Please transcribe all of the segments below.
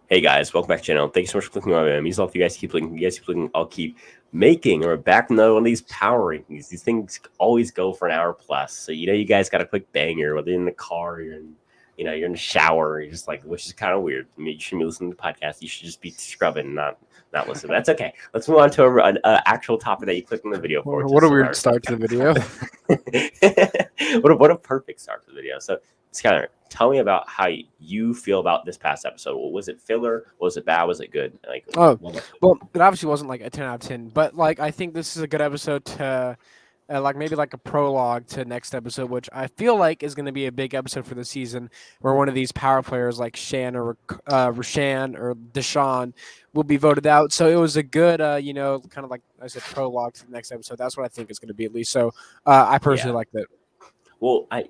Hey guys, welcome back to the channel. Thank you so much for clicking on my videos. If you guys keep clicking, I'll keep making. Or back to another one of these power rankings. These things always go for an hour plus. So you guys got a quick banger, whether you're in the car, you're in the shower, you're just like, which is kind of weird. I mean, you shouldn't be listening to the podcast. You should just be scrubbing, not listening. That's okay. Let's move on to an actual topic that you clicked on the video for. What a weird start to the video. What a perfect start to the video. So, Skylar, tell me about how you feel about this past episode. Was it filler? Was it bad? Was it good? Well, it obviously wasn't like a 10 out of 10, but like I think this is a good episode to maybe like a prologue to next episode, which I feel like is going to be a big episode for the season, where one of these power players like Shan or Shan or Deshaun will be voted out. So it was a good, kind of like I said, prologue to the next episode. That's what I think it's going to be, at least. So I personally liked it. Well, I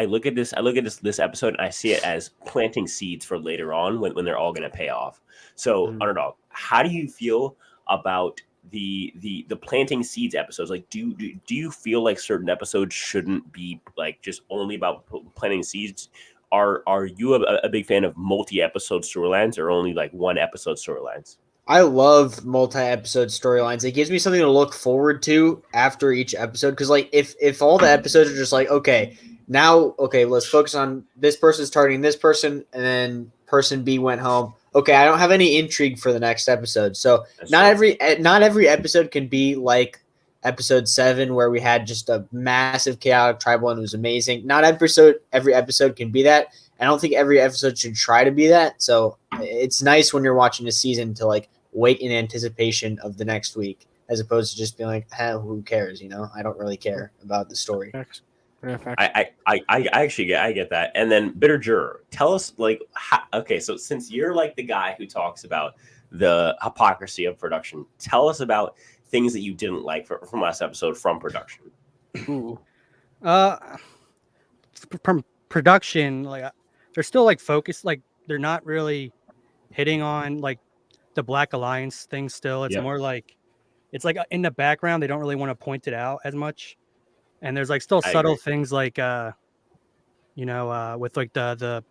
look at this episode and I see it as planting seeds for later on when they're all going to pay off. So Underdog, how do you feel about the planting seeds episodes? Like, do you feel like certain episodes shouldn't be like just only about planting seeds? Are you a big fan of multi-episode storylines or only like one episode storylines? I love multi-episode storylines. It gives me something to look forward to after each episode. Because like if all the episodes are just like, okay, let's focus on this person's targeting this person, and then person B went home. Okay, I don't have any intrigue for the next episode. So not every episode can be like episode 7, where we had just a massive chaotic tribal and it was amazing. Not every episode can be that. I don't think every episode should try to be that. So it's nice when you're watching a season to like wait in anticipation of the next week, as opposed to just being like, who cares? I don't really care about the story. I actually get that. And then Bitter Juror, tell us okay, so since you're like the guy who talks about the hypocrisy of production, tell us about things that you didn't like from last episode from production. Ooh. From production, like they're still like focused, like they're not really hitting on like the Black Alliance thing still. It's more like it's like in the background. They don't really want to point it out as much. And there's like still subtle things like with like the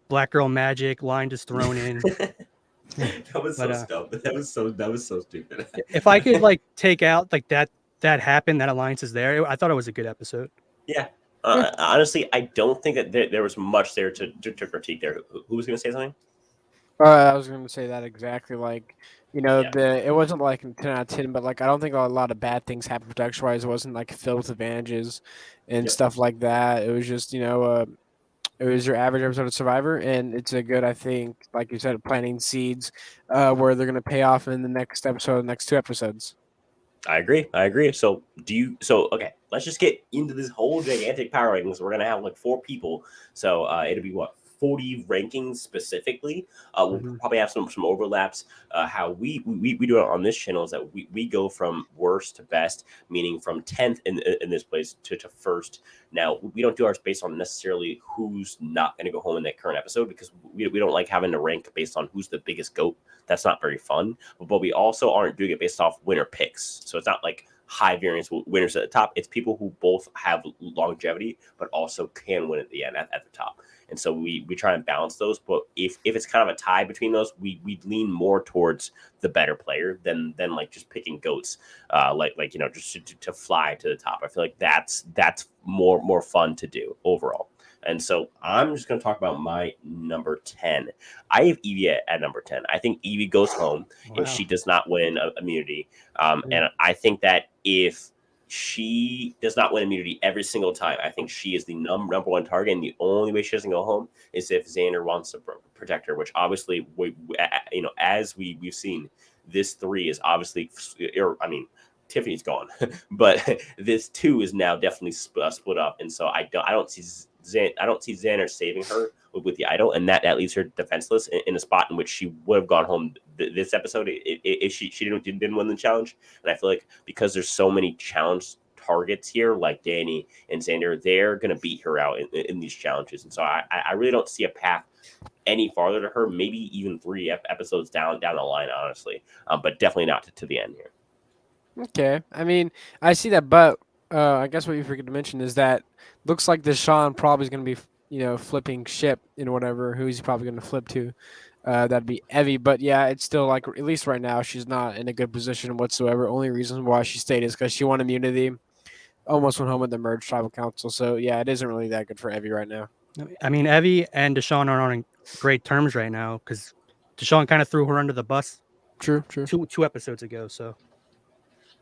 black girl magic line just thrown in. That was so stupid. That was so stupid. If I could like take out like that happened, that alliance is there. I thought it was a good episode. Yeah. Honestly, I don't think that there was much there to critique there. Who was going to say something? I was going to say that exactly. Like, it wasn't like a 10 out of 10, but like I don't think a lot of bad things happened production wise. It wasn't like filled with advantages and stuff like that. It was just it was your average episode of Survivor, and it's a good, I think, like you said, planting seeds where they're going to pay off in the next episode, the next 2 episodes. I agree. So okay, let's just get into this whole gigantic power rankings. We're gonna have like 4 people, so it'll be 40 rankings specifically. We'll probably have some overlaps. How we do it on this channel is that we go from worst to best, meaning from 10th in this place to first. Now, we don't do ours based on necessarily who's not going to go home in that current episode, because we don't like having to rank based on who's the biggest GOAT. That's not very fun. But we also aren't doing it based off winner picks. So it's not like high variance winners at the top. It's people who both have longevity, but also can win at the end at the top. And so we try and balance those. But if it's kind of a tie between those, we lean more towards the better player than like just picking GOATs, just to fly to the top. I feel like that's more fun to do overall. And so I'm just going to talk about my number 10. I have Evie at number 10. I think Evie goes home if she does not win immunity. And I think that if she does not win immunity every single time, I think she is the number one target. And the only way she doesn't go home is if Xander wants to protect her, which obviously, as we've seen, this 3 is obviously, Tiffany's gone, but this 2 is now definitely split up. And so I don't see Xander saving her with the idol, and that leaves her defenseless in a spot in which she would have gone home this episode if she didn't win the challenge. And I feel like because there's so many challenge targets here, like Danny and Xander, they're going to beat her out in these challenges. And so I really don't see a path any farther to her, maybe even 3 episodes down the line, honestly, but definitely not to the end here. Okay. I mean, I see that, but I guess what you forget to mention is that looks like Deshaun probably is going to be flipping ship and whatever, who's he probably going to flip to? That'd be Evie. But yeah, it's still like, at least right now, she's not in a good position whatsoever. Only reason why she stayed is because she won immunity. Almost went home with the merged tribal council. So yeah, it isn't really that good for Evie right now. I mean, Evie and Deshaun are on great terms right now because Deshaun kind of threw her under the bus. True. Two episodes ago. So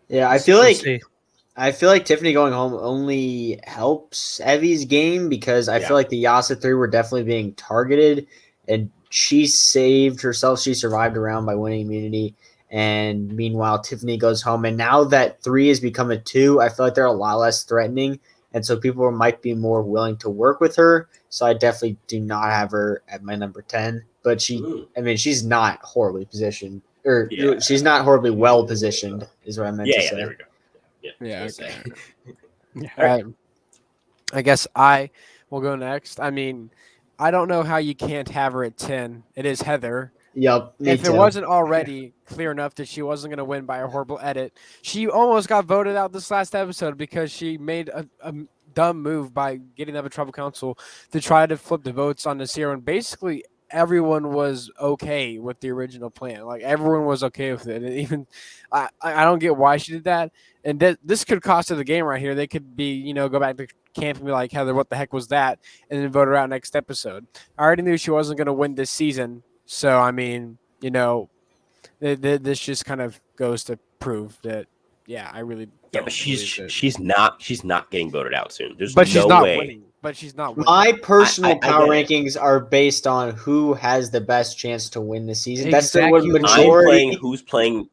yeah, I feel like Tiffany going home only helps Evie's game because I feel like the Yasa 3 were definitely being targeted, and she saved herself. She survived around by winning immunity. And meanwhile, Tiffany goes home. And now that 3 has become a 2, I feel like they're a lot less threatening. And so people might be more willing to work with her. So I definitely do not have her at my number 10. But she's not horribly positioned. She's not horribly well positioned, is what I meant to say. Yeah, there we go. Yeah. Okay. All right. I guess I will go next. I mean, I don't know how you can't have her at 10. It is Heather. Yep. If it wasn't already clear enough that she wasn't going to win by a horrible edit, she almost got voted out this last episode because she made a dumb move by getting up a tribal council to try to flip the votes on Nasir, and basically everyone was okay with the original plan. Like, everyone was okay with it. And even I don't get why she did that. And this could cost her the game right here. They could be, go back to camp and be like, Heather, what the heck was that? And then vote her out next episode. I already knew she wasn't going to win this season. So, I mean, this just kind of goes to prove that, yeah, I really don't. Yeah, but she's not getting voted out soon. But she's not winning. My personal power rankings are based on who has the best chance to win this season. Exactly. That's the majority. I'm playing who's playing.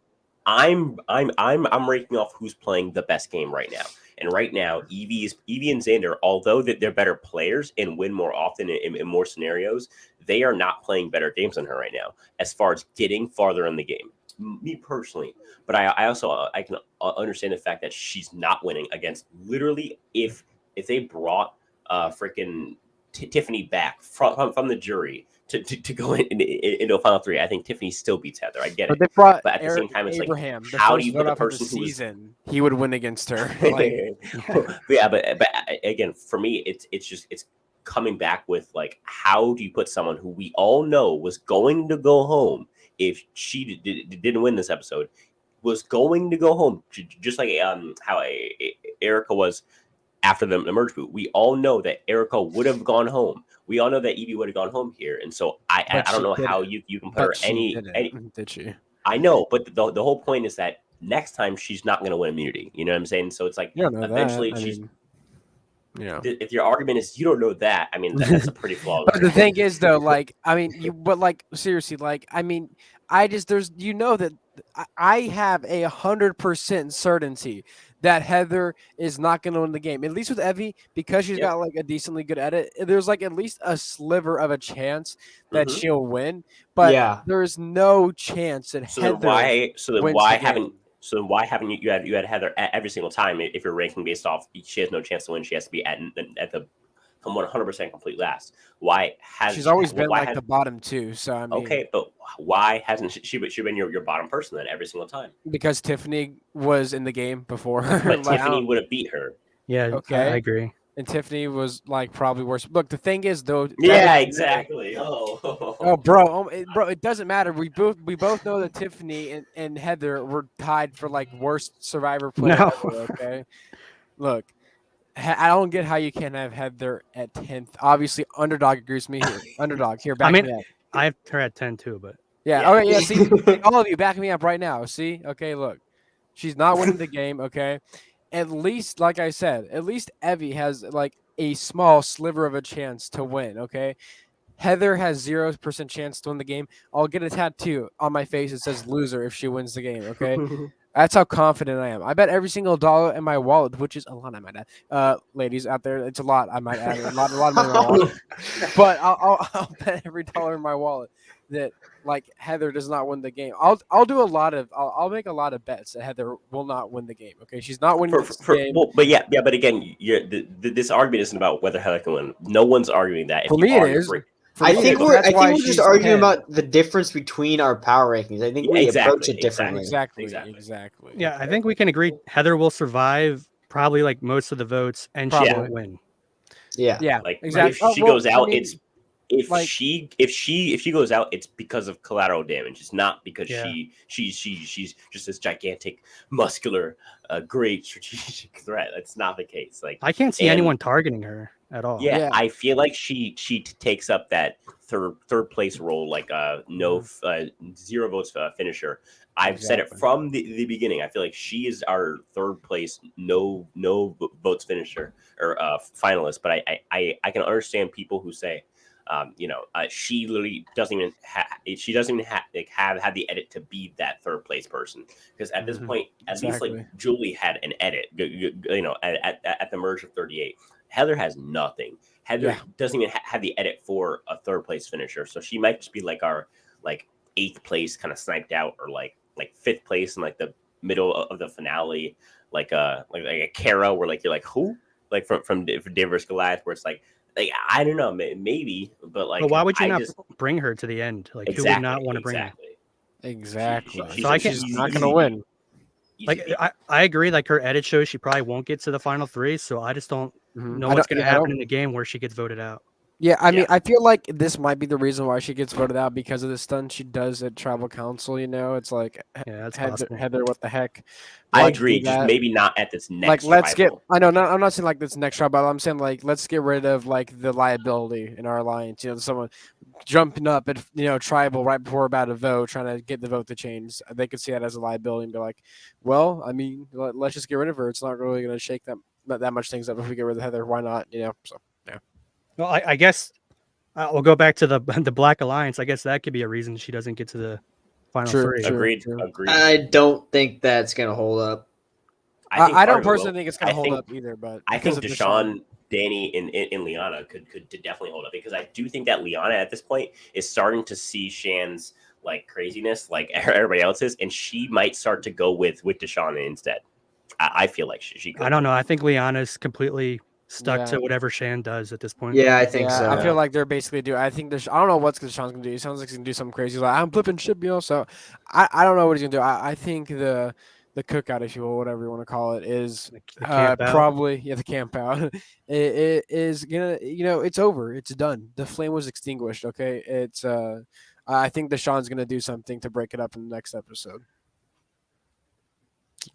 I'm ranking off who's playing the best game right now. And right now, Evie and Xander, although that they're better players and win more often in more scenarios, they are not playing better games than her right now as far as getting farther in the game. Me personally, but I also I can understand the fact that she's not winning against literally if they brought freaking Tiffany back from the jury to go into a final 3. I think Tiffany still beats Heather. I get it. But at the same time, it's Abraham, like, how do you put the person who season he would win against her? Like, but again, for me, it's coming back with, like, how do you put someone who we all know was going to go home if she didn't win this episode, was going to go home, just like how Erika was after the merge boot. We all know that Erika would have gone home. We all know that Evie would have gone home here. And so I don't know how you can put her any. Did she? I know, but the whole point is that next time she's not going to win immunity. You know what I'm saying? So it's like, eventually she's. If your argument is you don't know that, I mean, that's a pretty flawed. But the thing is, though, like, I mean, seriously, like, I mean, that I have 100% certainty that Heather is not going to win the game. At least with Evie, because she's got like a decently good edit, there's like at least a sliver of a chance that she'll win. But there is no chance that Heather. So then why haven't you had Heather every single time? If you're ranking based off, she has no chance to win. She has to be at the 100% complete last. She's always been the bottom 2? So I mean, okay, but why hasn't she been your bottom person then every single time? Because Tiffany was in the game before. But Tiffany would have beat her. Yeah, okay, I agree. And Tiffany was like probably worse. Look, the thing is, though. Yeah, exactly. Oh, bro, it doesn't matter. We both know that Tiffany and Heather were tied for like worst Survivor player. No. Ever, okay, look, I don't get how you can't have Heather at 10th. Obviously, underdog agrees with me here. Underdog here, back me up. I have her at 10 too, but yeah. Okay, yeah. See, all of you backing me up right now. See, okay, look, she's not winning the game. Okay. At least, like I said, at least Evie has like a small sliver of a chance to win, okay? Heather has 0% chance to win the game. I'll get a tattoo on my face that says loser if she wins the game, okay? That's how confident I am. I bet every single dollar in my wallet, which is a lot, I might add. Ladies out there, it's a lot, I might add. A lot of money in my wallet. But I'll bet every dollar in my wallet that like Heather does not win the game. I'll do a lot of I'll make a lot of bets that Heather will not win the game. Okay, she's not winning the game. Well, but again, this argument isn't about whether Heather can win. No one's arguing that. For me, it is. I think we're just arguing about the difference between our power rankings. I think we approach it differently. Exactly. Yeah, I think we can agree Heather will survive probably like most of the votes, and she won't win. Yeah. Yeah, Like exactly. if she goes out, mean, it's if like- she goes out, it's because of collateral damage. It's not because Yeah. she's just this gigantic, muscular, great strategic threat. That's not the case. Like I can't see and- anyone targeting her at all. Yeah, Yeah. I feel like she takes up that third place role, like no 0 votes finisher. I've said it Exactly. from the beginning. I feel like she is our third place no votes finisher or finalist. But I can understand people who say, she literally doesn't even have had the edit to be that third place person, because at this point at least Exactly. like Julie had an edit. At the merge of 38. Heather has nothing. Heather doesn't even have the edit for a third place finisher, so she might just be like our like 8th place kind of sniped out, or like 5th place in like the middle of the finale, like a Kara, where like you're like who, like from Danvers Goliath, where it's like I don't know, maybe, but like But why would you I not just, bring her to the end? Like who exactly, would not want to bring her? Exactly. She's So I She's can't- not going to win. Like I agree. Like her edit shows she probably won't get to the final 3. So I just don't know what's going to happen in the game where she gets voted out. Yeah, I mean, I feel like this might be the reason why she gets voted out, because of the stunt she does at Tribal Council. It's like, Yeah, that's Heather, possible. Heather, what the heck? I Why'd you agree, do just that? maybe not at this next Like, let's tribal. get. I know, I'm not saying like this next tribal. I'm saying like let's get rid of like the liability in our alliance. Someone jumping up at tribal right before we're about to vote, trying to get the vote to change. They could see that as a liability and be like, well, I mean, let's just get rid of her. It's not really going to shake that much things up if we get rid of Heather. Why not? So yeah. Well, I guess we'll go back to the Black Alliance. I guess that could be a reason she doesn't get to the final 3. Agreed. I don't think that's gonna hold up. I don't personally think it's going to hold up either, but I think because of Deshaun, Danny, and Liana could definitely hold up, because I do think that Liana at this point is starting to see Shan's like craziness like everybody else is, and she might start to go with Deshaun instead. I feel like she could. I don't know. I think Liana's completely stuck to whatever Shan does at this point. Yeah, I think so. I feel like they're basically doing. I think I don't know what Deshaun's gonna do. He sounds like he's gonna do something crazy. He's like, I'm flipping ship, So I don't know what he's gonna do. I think the cookout, if you will, whatever you want to call it, is The camp out. probably the camp out. it is gonna, it's over. It's done. The flame was extinguished. Okay, it's I think Deshaun's gonna do something to break it up in the next episode.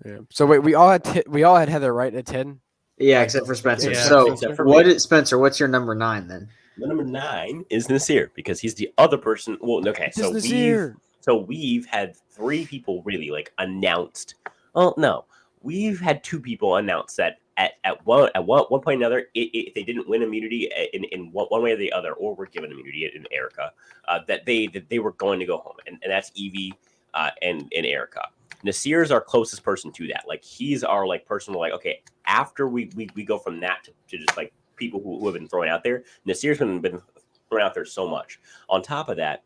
Yeah. So wait, we all had Heather, right, at 10. Yeah, except for Spencer. Yeah. So Except for what me. is Spencer? What's your number 9 then? The number 9 is Nasir, because he's the other person. Well, okay, so we've had 3 people really like announced. Well, no, we've had 2 people announce that at one point or another, if they didn't win immunity in one way or the other, or were given immunity in Erika, that they were going to go home, and that's Evie and Erika. Nasir is our closest person to that. Like, he's our like person. Like, okay, after we go from that to just like people who have been thrown out there. Nasir's been thrown out there so much. On top of that,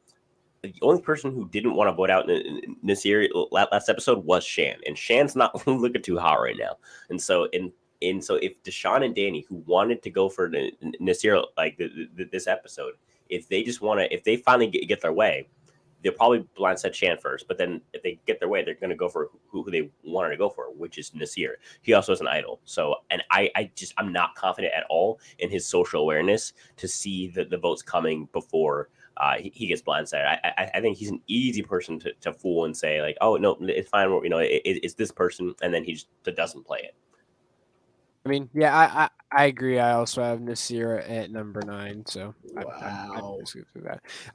the only person who didn't want to vote out Nasir last episode was Shan, and Shan's not looking too hot right now. And so so if Deshaun and Danny, who wanted to go for Nasir like this episode, if they finally get their way, they'll probably blindside Shan first, but then if they get their way, they're going to go for who they wanted to go for, which is Nasir. He also is an idol. So, and I'm not confident at all in his social awareness to see the votes coming before he gets blindsided. I think he's an easy person to fool and say like, oh no, it's fine. It's this person, and then he just doesn't play it. I mean, yeah, I agree. I also have Nasir at number 9. So Wow.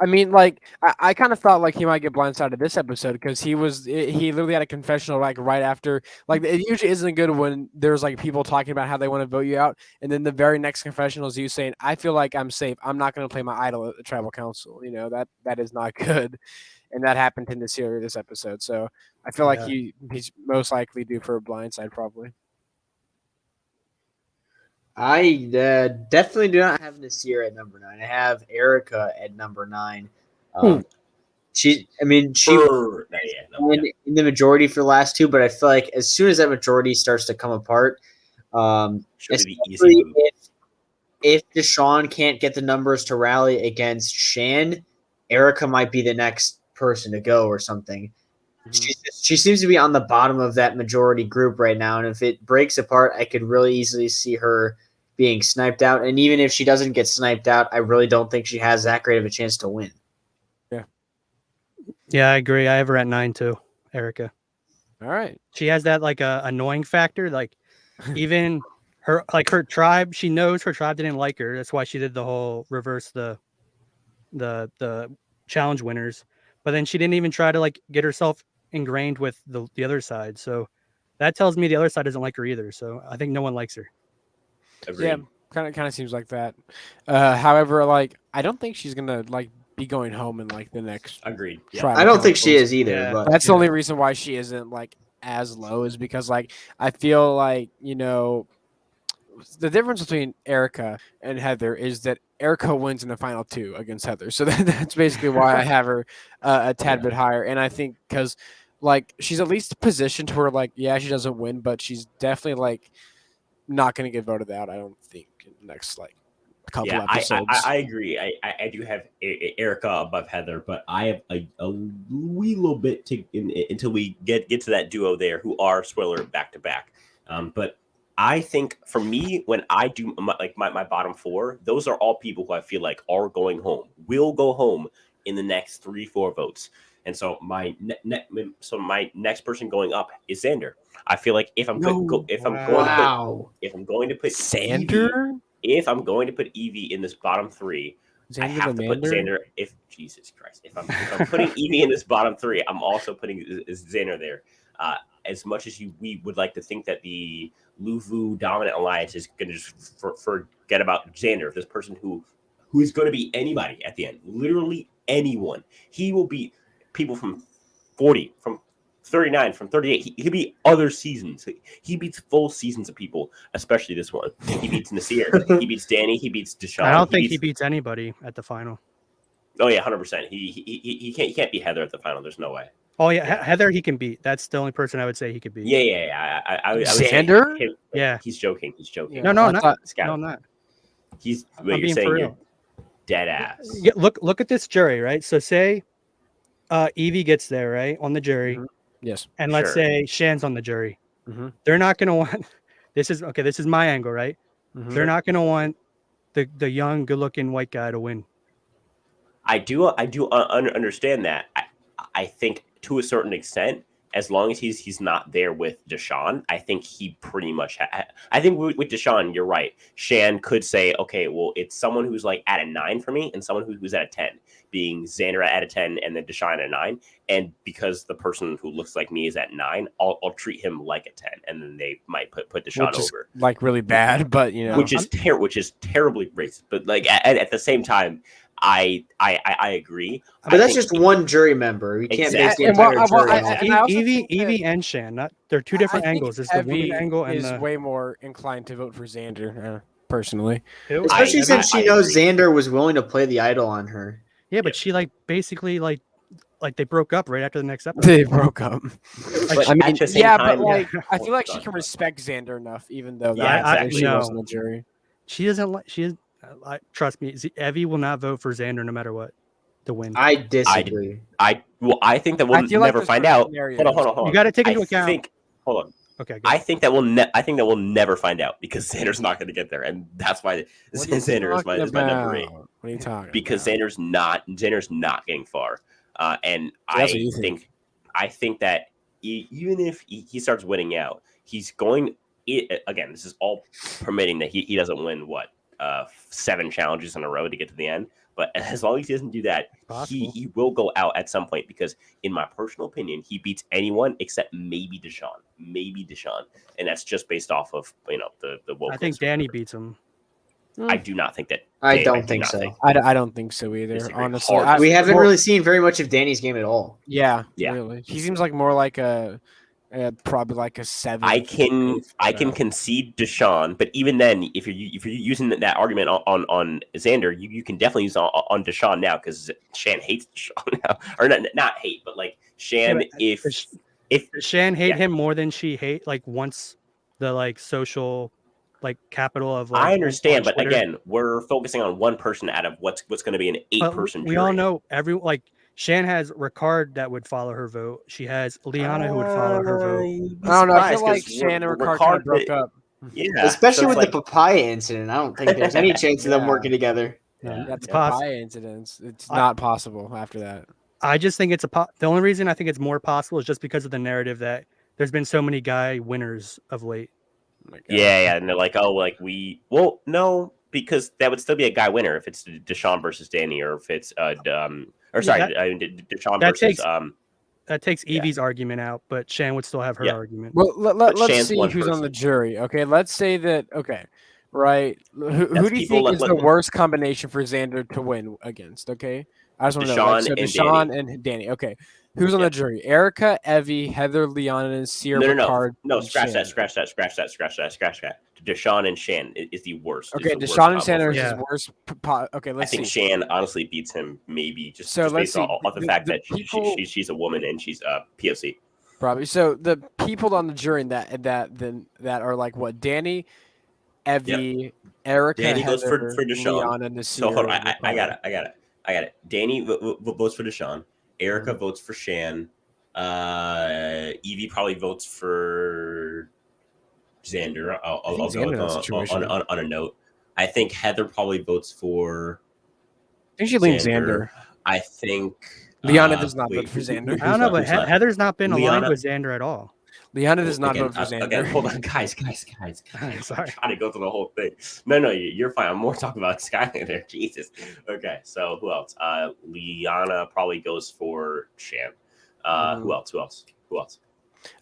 I mean, like I kind of thought like he might get blindsided this episode, because he literally had a confessional like right after. Like, it usually isn't good when there's like people talking about how they want to vote you out, and then the very next confessional is you saying, "I feel like I'm safe. I'm not going to play my idol at the tribal council." That is not good, and that happened to Nasir this episode. So I feel like he's most likely due for a blindside probably. I definitely do not have Nasir at number 9. I have Erika at number 9. She Yeah, won in the majority for the last 2, but I feel like as soon as that majority starts to come apart, especially if Deshaun can't get the numbers to rally against Shan, Erika might be the next person to go or something. She seems to be on the bottom of that majority group right now, and if it breaks apart, I could really easily see her being sniped out. And even if she doesn't get sniped out, I really don't think she has that great of a chance to win. Yeah, I agree. I have her at 9 too, Erika. All right. She has that like annoying factor. Like even her tribe, she knows her tribe didn't like her. That's why she did the whole reverse the challenge winners. But then she didn't even try to like get herself ingrained with the other side. So that tells me the other side doesn't like her either. So I think no one likes her. Agreed. Yeah, kind of seems like that. However, like I don't think she's gonna like be going home in like the next. Agreed. Yeah. Tribal I don't think she councils. is either. Yeah. But That's the only reason why she isn't like as low is because like I feel like the difference between Erika and Heather is that Erika wins in the final 2 against Heather, so that's basically why I have her a tad bit higher. And I think because like she's at least positioned to where like she doesn't win, but she's definitely like not going to get voted out. I don't think in the next like couple episodes. I agree. I do have Erika above Heather, but I have a wee little bit until we get to that duo there who are spoiler back to back. But I think for me, when I do my bottom 4, those are all people who I feel like are going home, will go home in the next 3-4 votes. And so my next person going up is Xander. I feel like if I'm going to put Xander. If I'm going to put Evie in this bottom 3, Xander I have the to put Mander? Xander. Jesus Christ! If I'm putting Evie in this bottom 3, I'm also putting Xander there. As much as we would like to think that the Luvu dominant alliance is going to just forget about Xander, this person who is going to be anybody at the end, literally anyone. He will beat people from 40, from 39, from 38. He'll beat other seasons. He beats full seasons of people, especially this one. He beats Nasir. He beats Danny. He beats Deshaun. I don't think he beats anybody at the final. Oh yeah, 100%. He can't beat Heather at the final. There's no way. Oh yeah, Heather he can beat. That's the only person I would say he could beat. Yeah. I would say Xander? him, Yeah. He's joking. He's joking. No, I not. thought- No, I'm not. He's I'm you're being saying for you're real. dead ass. Yeah, look at this jury, right? So say Evie gets there, right, on the jury, Yes. and let's Sure. say Shan's on the jury. Mhm. They're not going to want. This is my angle, right? Mhm. They're not going to want the young, good-looking white guy to win. I do understand that. I think to a certain extent, as long as he's not there with Deshaun, I think he pretty much. I think with Deshaun, you're right. Shan could say, okay, well, it's someone who's like at a 9 for me, and someone who's at a 10, being Xander at a 10, and then Deshaun at a 9. And because the person who looks like me is at 9, I'll treat him like a 10, and then they might put Deshaun Which is, over, like really bad, but which is terribly racist. But like at the same time, I agree. But that's just one jury member. We can't base the Exactly. entire jury on And I also Evie think that- Evie and Shan, they're two different I think angles. There's the women Evie angle and is the way more inclined to vote for Xander, personally. Who? Especially since she knows agree. Xander was willing to play the idol on her. Yeah, but she like basically like they broke up right after the next episode. They broke up. But I mean, at the same yeah, time, but like, I Oh, feel like she sorry, can sorry. respect Xander enough, even though Yeah, that exactly. she was No. on the jury. She doesn't like. She is. Trust me, Evie will not vote for Xander no matter what to win. I disagree. I think that I we'll feel like never there's find certain out. scenarios. Hold on. You got to take into account. Hold on. Okay, good. I think that we'll never find out because Xander's not going to get there, and that's why What are you Xander is my number 8 about? What are you talking because about? Xander's not getting far, and So that's what you think. I think that even if he starts winning out, he's going. Again, this is all permitting that he doesn't win 7 challenges in a row to get to the end. But as long as he doesn't do that, Possible. he will go out at some point because, in my personal opinion, he beats anyone except maybe Deshaun, and that's just based off of the woke. I think Danny beats him. I do not think that. I do don't think not so. I don't think so either. Disagree Honestly, hard. We haven't well, really seen very much of Danny's game at all. Yeah, Yeah. really. He seems like more like probably like a 7. I can concede Deshaun, but even then, if you're using that argument on Xander, you can definitely use on Deshaun now because Shan hates Deshaun now, or not hate, but like Shan. Yeah, If Does Shan hate Yeah. him more than she hate once the social capital of I understand, on but Twitter? again, we're focusing on one person out of what's going to be an 8-person we jury. all know Shan has Ricard that would follow her vote. She has Liana who would follow her vote. I don't know. I feel like Shan and Ricard kind of broke up. Yeah, Especially so with it's the papaya incident. I don't think there's any chance of them Yeah. working together. No, Yeah, it's the possible. papaya incidents. It's not possible after that. I just think it's the only reason I think it's more possible is just because of the narrative that there's been so many guy winners of late. Oh my God. yeah, and they're like, oh, like no, because that would still be a guy winner if it's Deshaun versus Danny, or if it's Deshaun that versus takes- That takes Yeah. Evie's argument out, but Shan would still have her Yeah. argument. Well, let's Shan's see one who's on the person. jury. Okay, let's say that. Okay, right. Who That's do you people think is let- the worst combination for Xander to win against? Okay, I just want to know. Deshaun So and Deshaun and Danny. Okay, who's on Yeah. the jury? Erica, Evie, Heather, Liana, and Nasir, No, Ricard. no, and scratch Shan. that. Deshaun and Shan is the worst. Okay, is the worst Deshaun and combo Sanders for is him. Yeah. worst. Okay, I let's think see. Shan honestly beats him, maybe just So let's based see. off the The- fact the that people- she's a woman and she's POC. Probably. So the people on the jury that are like what? Danny, Evie, Erica, Danny goes for Heather, Deshaun. Liana, Nasir. So hold on, and I Ricard. got it. Danny votes for Deshaun. Erica votes for Shan. Evie probably votes for Xander. I'll think go Xander in with that situation. on a note. I think Heather probably votes for I think she leans Xander. Xander. I think Liana does not wait, vote for Xander. I don't know, but who's left? Heather's not been aligned Liana- with Xander at all. Liana does not Again, vote for Xander. Again, hold on, guys. Sorry. I'm trying to go through the whole thing. No, you're fine. I'm more talking about Skylander. Jesus. Okay, so who else? Liana probably goes for Shan. Who else?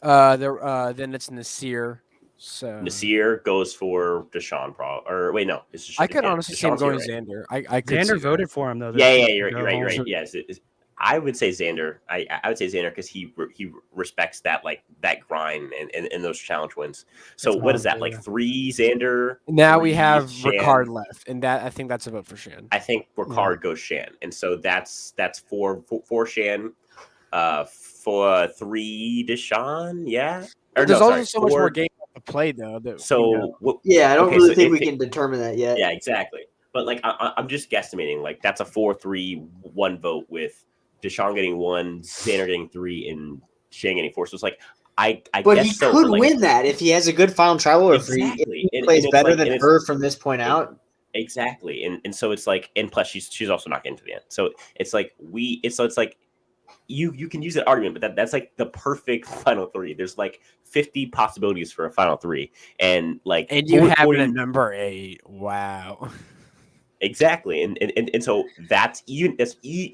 Then it's Nasir. So Nasir goes for Deshaun, or wait, no, it's Deshaun. I could honestly see him Deshaun's going right. Xander. I could see Xander that. voted for him though. Yeah, you're right. home. Yes, I would say Xander. I would say Xander because he respects that grind and those challenge wins. So It's what is that possible, like yeah. 3 Xander? Now we 3 have Shan? Ricard left, and I think that's a vote for Shan. I think Ricard goes Shan, and so that's for Shan, for 3 Deshaun, yeah. Or There's no, also sorry, so much more 4 game to play though. That, So Yeah, I don't Okay, really so think if we it- can determine that yet. yeah, exactly. But like I'm just guesstimating. Like that's a 4-3-1 vote with Deshaun getting 1, Xander getting 3, and Shan getting 4. So it's like I But guess he so, could but, like, win that if he has a good final tribal, or if Exactly. he And plays it's better like- than and it's- her from this point out. Exactly. And so it's like, and plus she's also not getting to the end. So it's like it's like you can use that argument, but that's like the perfect final 3. There's like 50 possibilities for a final 3, and like and you 40 have it at number 8. Wow. exactly, and so that's even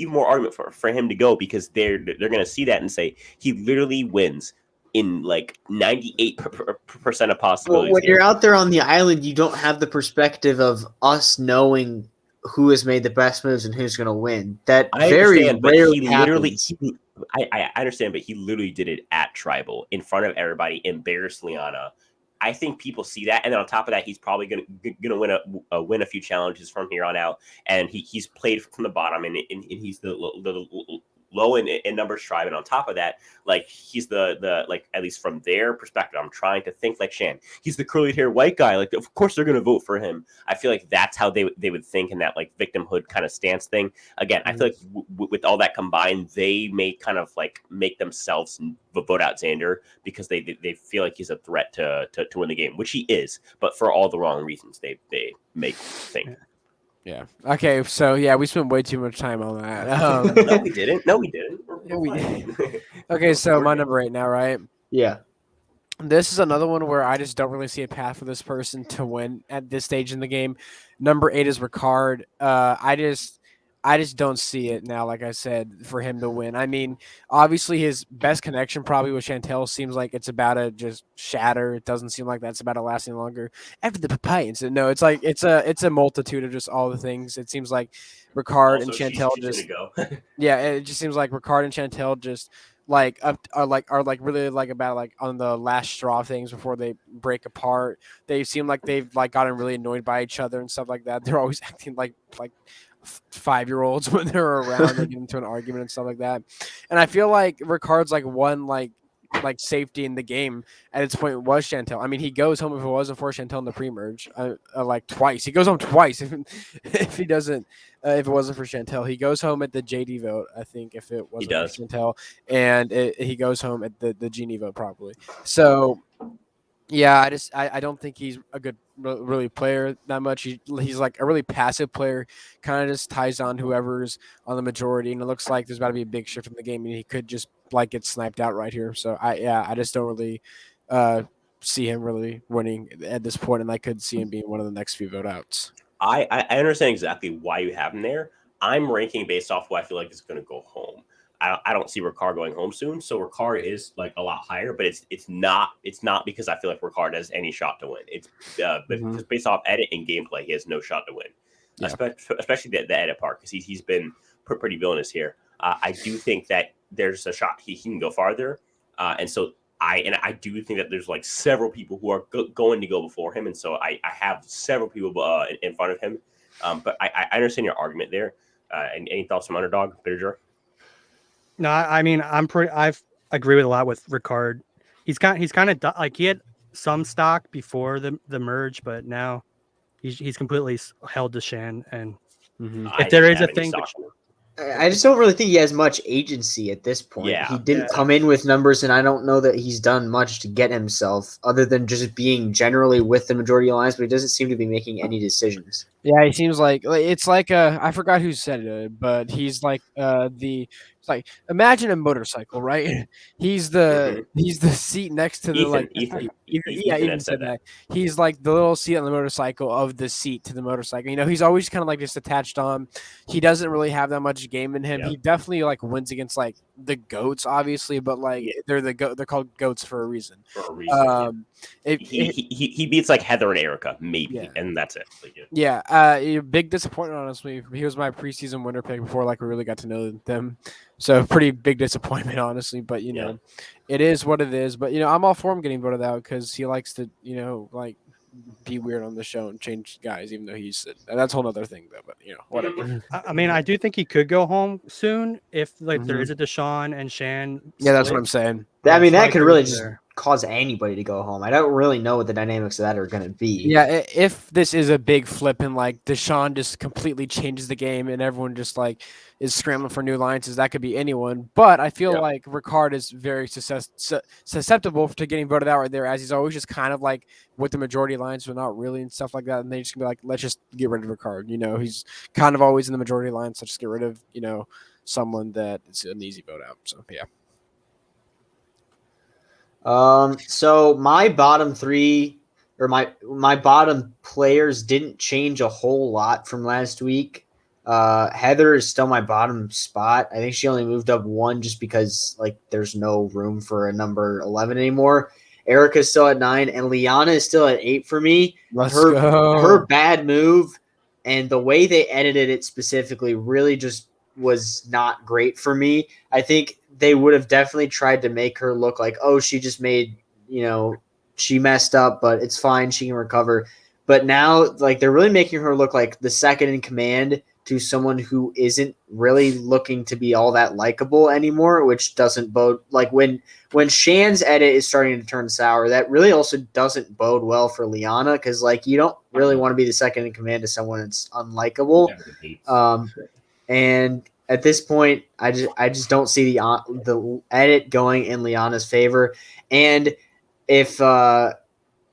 more argument for him to go, because they're gonna see that and say he literally wins in like 98% of possibilities. Well, when here. you're out there on the island, you don't have the perspective of us knowing who has made the best moves and who's going to win. That I very understand, but rarely he literally. happens. I understand, but he literally did it at Tribal in front of everybody, embarrassed Liana. I think people see that, and then on top of that, he's probably gonna win a few challenges from here on out. And he's played from the bottom, and he's the low in numbers tribe, and on top of that, like he's the like, at least from their perspective, I'm trying to think like Shan. He's the curly hair white guy. Like, of course they're gonna vote for him. I feel like that's how they would think in that like victimhood kind of stance thing. Again, I feel like with all that combined, they may kind of like make themselves vote out Xander because they feel like he's a threat to win the game, which he is, but for all the wrong reasons they make think. Yeah. Okay. So yeah, we spent way too much time on that. No, we didn't. Yeah, we fine. Okay. So my number 8 now, right? Yeah. This is another one where I just don't really see a path for this person to win at this stage in the game. Number 8 is Ricard. I just don't see it now, like I said, for him to win. I mean, obviously his best connection probably with Chantel seems like it's about to just shatter. It doesn't seem like that's about to last any longer. After the papaya incident, no, it's like it's a multitude of just all the things. It seems like Ricard and Also, Chantel she's just gonna go. yeah, it just seems like Ricard and Chantel just like are really like about like on the last straw of things before they break apart. They seem like they've like gotten really annoyed by each other and stuff like that. They're always acting like 5-year-olds when they're around. They get into an argument and stuff like that. And I feel like Ricard's like one like safety in the game at its point was Chantel. I mean, he goes home if it wasn't for Chantel in the pre-merge, like twice. He goes home twice if he doesn't. If it wasn't for Chantel, he goes home at the JD vote. I think if it wasn't for Chantel, and he goes home at the Genie vote probably. So Yeah, I don't think he's a good really player that much. He's like a really passive player, kind of just ties on whoever's on the majority, and it looks like there's about to be a big shift in the game, and he could just like get sniped out right here. So I just don't really uh, see him really winning at this point, and I could see him being one of the next few vote outs. I understand exactly why you have him there. I'm ranking based off who I feel like is going to go home. I don't see Ricard going home soon, so Ricard is like a lot higher, but it's not because I feel like Ricard has any shot to win. It's because based off edit and gameplay, he has no shot to win, especially the edit part because he's been pretty villainous here. I do think that there's a shot he can go farther, and so I do think that there's like several people who are going to go before him, and so I have several people in front of him. But I understand your argument there. And any thoughts from Underdog, Bitter? No, I mean I agree with a lot with Ricard. He's kind of like he had some stock before the merge, but now he's completely held to Shan. And if there is a thing, I just don't really think he has much agency at this point. Yeah. He didn't come in with numbers, and I don't know that he's done much to get himself other than just being generally with the majority alliance, but he doesn't seem to be making any decisions. Yeah, he seems like it's like I forgot who said it, but he's like it's like imagine a motorcycle, right? He's the seat next to the Ethan Ethan said that. He's like the little seat on the motorcycle of the seat to the motorcycle. You know, he's always kind of like just attached on. He doesn't really have that much game in him. He definitely like wins against like the goats, obviously, but like they're called goats for a reason. He beats like Heather and Erika, maybe, and that's it. Big disappointment, honestly. He was my preseason winner pick before like we really got to know them. So pretty big disappointment, honestly. But you know, it is what it is. But you know, I'm all for him getting voted out because he likes to, you know, like be weird on the show and change guys, even though he's that's a whole other thing though. But you know, whatever. I mean, I do think he could go home soon if like there is a Deshaun and Shan. Yeah, that's what I'm saying. I mean, that could really just cause anybody to go home. I don't really know what the dynamics of that are going to be. Yeah, if this is a big flip and like Deshaun just completely changes the game and everyone just like is scrambling for new alliances, that could be anyone. But I feel like Ricard is very susceptible to getting voted out right there, as he's always just kind of like with the majority alliance, but not really and stuff like that. And they just gonna be like, let's just get rid of Ricard. You know, he's kind of always in the majority alliance. Let's just get rid of, you know, someone that is an easy vote out. So yeah. So my bottom three or my bottom players didn't change a whole lot from last week. Heather is still my bottom spot. I think she only moved up one just because like there's no room for a number 11 anymore. Erika's still at 9 and Liana is still at 8 for me. Her bad move and the way they edited it specifically really just was not great for me. I think they would have definitely tried to make her look like, oh, she just made, you know, she messed up, but it's fine. She can recover. But now, like, they're really making her look like the second in command to someone who isn't really looking to be all that likable anymore, which doesn't bode like when Shan's edit is starting to turn sour, that really also doesn't bode well for Liana. Cause like, you don't really want to be the second in command to someone that's unlikable. And at this point, I just don't see the edit going in Liana's favor. And if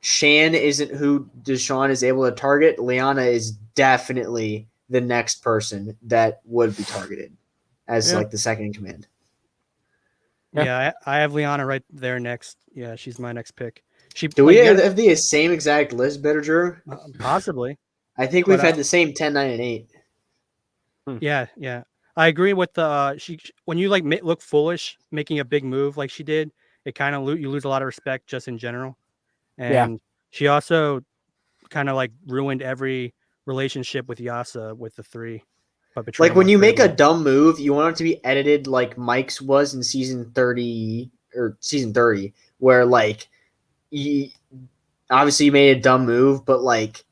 Shan isn't who Deshaun is able to target, Liana is definitely the next person that would be targeted as like the second in command. Yeah, I have Liana right there next. Yeah, she's my next pick. Do we have the same exact list, Better Drew? Possibly. I think we've had the same 10, 9, and 8. Yeah. I agree with the when you like look foolish making a big move like she did, it kind of you lose a lot of respect just in general. And she also kind of like ruined every relationship with Yasa with the 3. Like when you make a dumb move, you want it to be edited like Mike's was in season 30 where like obviously you made a dumb move, but like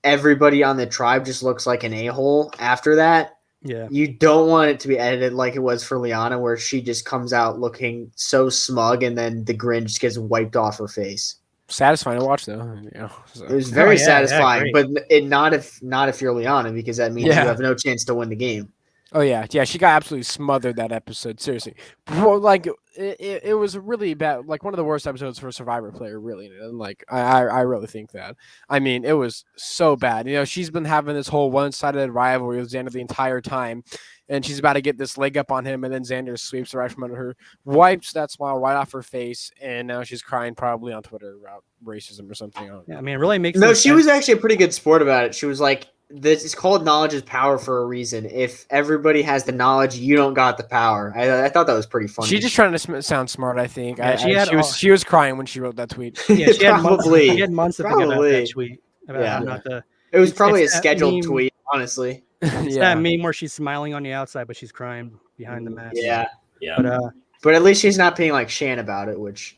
everybody on the tribe just looks like an a-hole after that. Yeah. You don't want it to be edited like it was for Liana, where she just comes out looking so smug and then the grin just gets wiped off her face. Satisfying to watch, though. You know, so. It was very satisfying, but not if you're Liana, because that means you have no chance to win the game. Oh yeah, she got absolutely smothered that episode. Seriously, bro, like it was really bad, like one of the worst episodes for a Survivor player, really. And like I really think that. I mean, it was so bad. She's been having this whole one-sided rivalry with Xander the entire time, and she's about to get this leg up on him, and then Xander sweeps her right from under her, wipes that smile right off her face, and now she's crying probably on Twitter about racism or something. Yeah, I mean, it really makes No, no she sense. was actually a pretty good sport about it. She was like, "This is called knowledge is power for a reason. If everybody has the knowledge, you don't got the power." I thought that was pretty funny. She's just trying to sound smart, I think. Yeah, She was crying when she wrote that tweet. Yeah, she had Probably. She had months to think about Probably. that tweet. About Yeah. how not to. It was It's probably a that scheduled meme. tweet, honestly. It's that meme where she's smiling on the outside, but she's crying behind the mask. Yeah, Yeah. but at least she's not being like Shan about it, which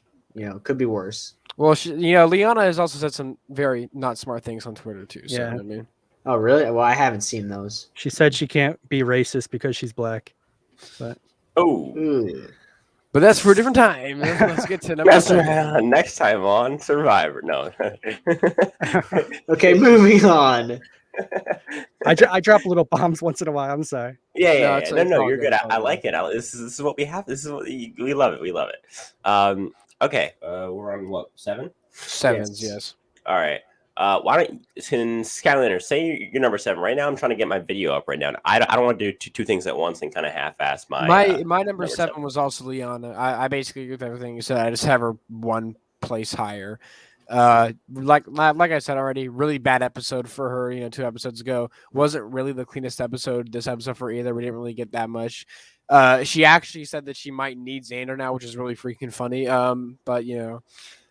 could be worse. Well, Liana has also said some very not smart things on Twitter too. So, Yeah. I mean, Oh, really? Well, I haven't seen those. She said she can't be racist because she's black. But Oh, Ooh. but that's for a different time. Let's get to number that's 7. next time on Survivor. No. Okay, moving on. I drop little bombs once in a while. I'm sorry. Yeah. it's No, all you're good, good. it's all I good. like it. This is what we have. This is what we love it. We love it. Okay. We're on what, 7? 7s, Yes. yes. All right. Why don't Skylander say you're number 7 right now? I'm trying to get my video up right now. I don't want to do two things at once and kind of half-ass my My number 7 was also Liana. I basically agree with everything you said. I just have her one place higher. Like I said already, really bad episode for her. 2 episodes ago wasn't really the cleanest episode. This episode for either, we didn't really get that much. She actually said that she might need Xander now, which is really freaking funny. But yeah,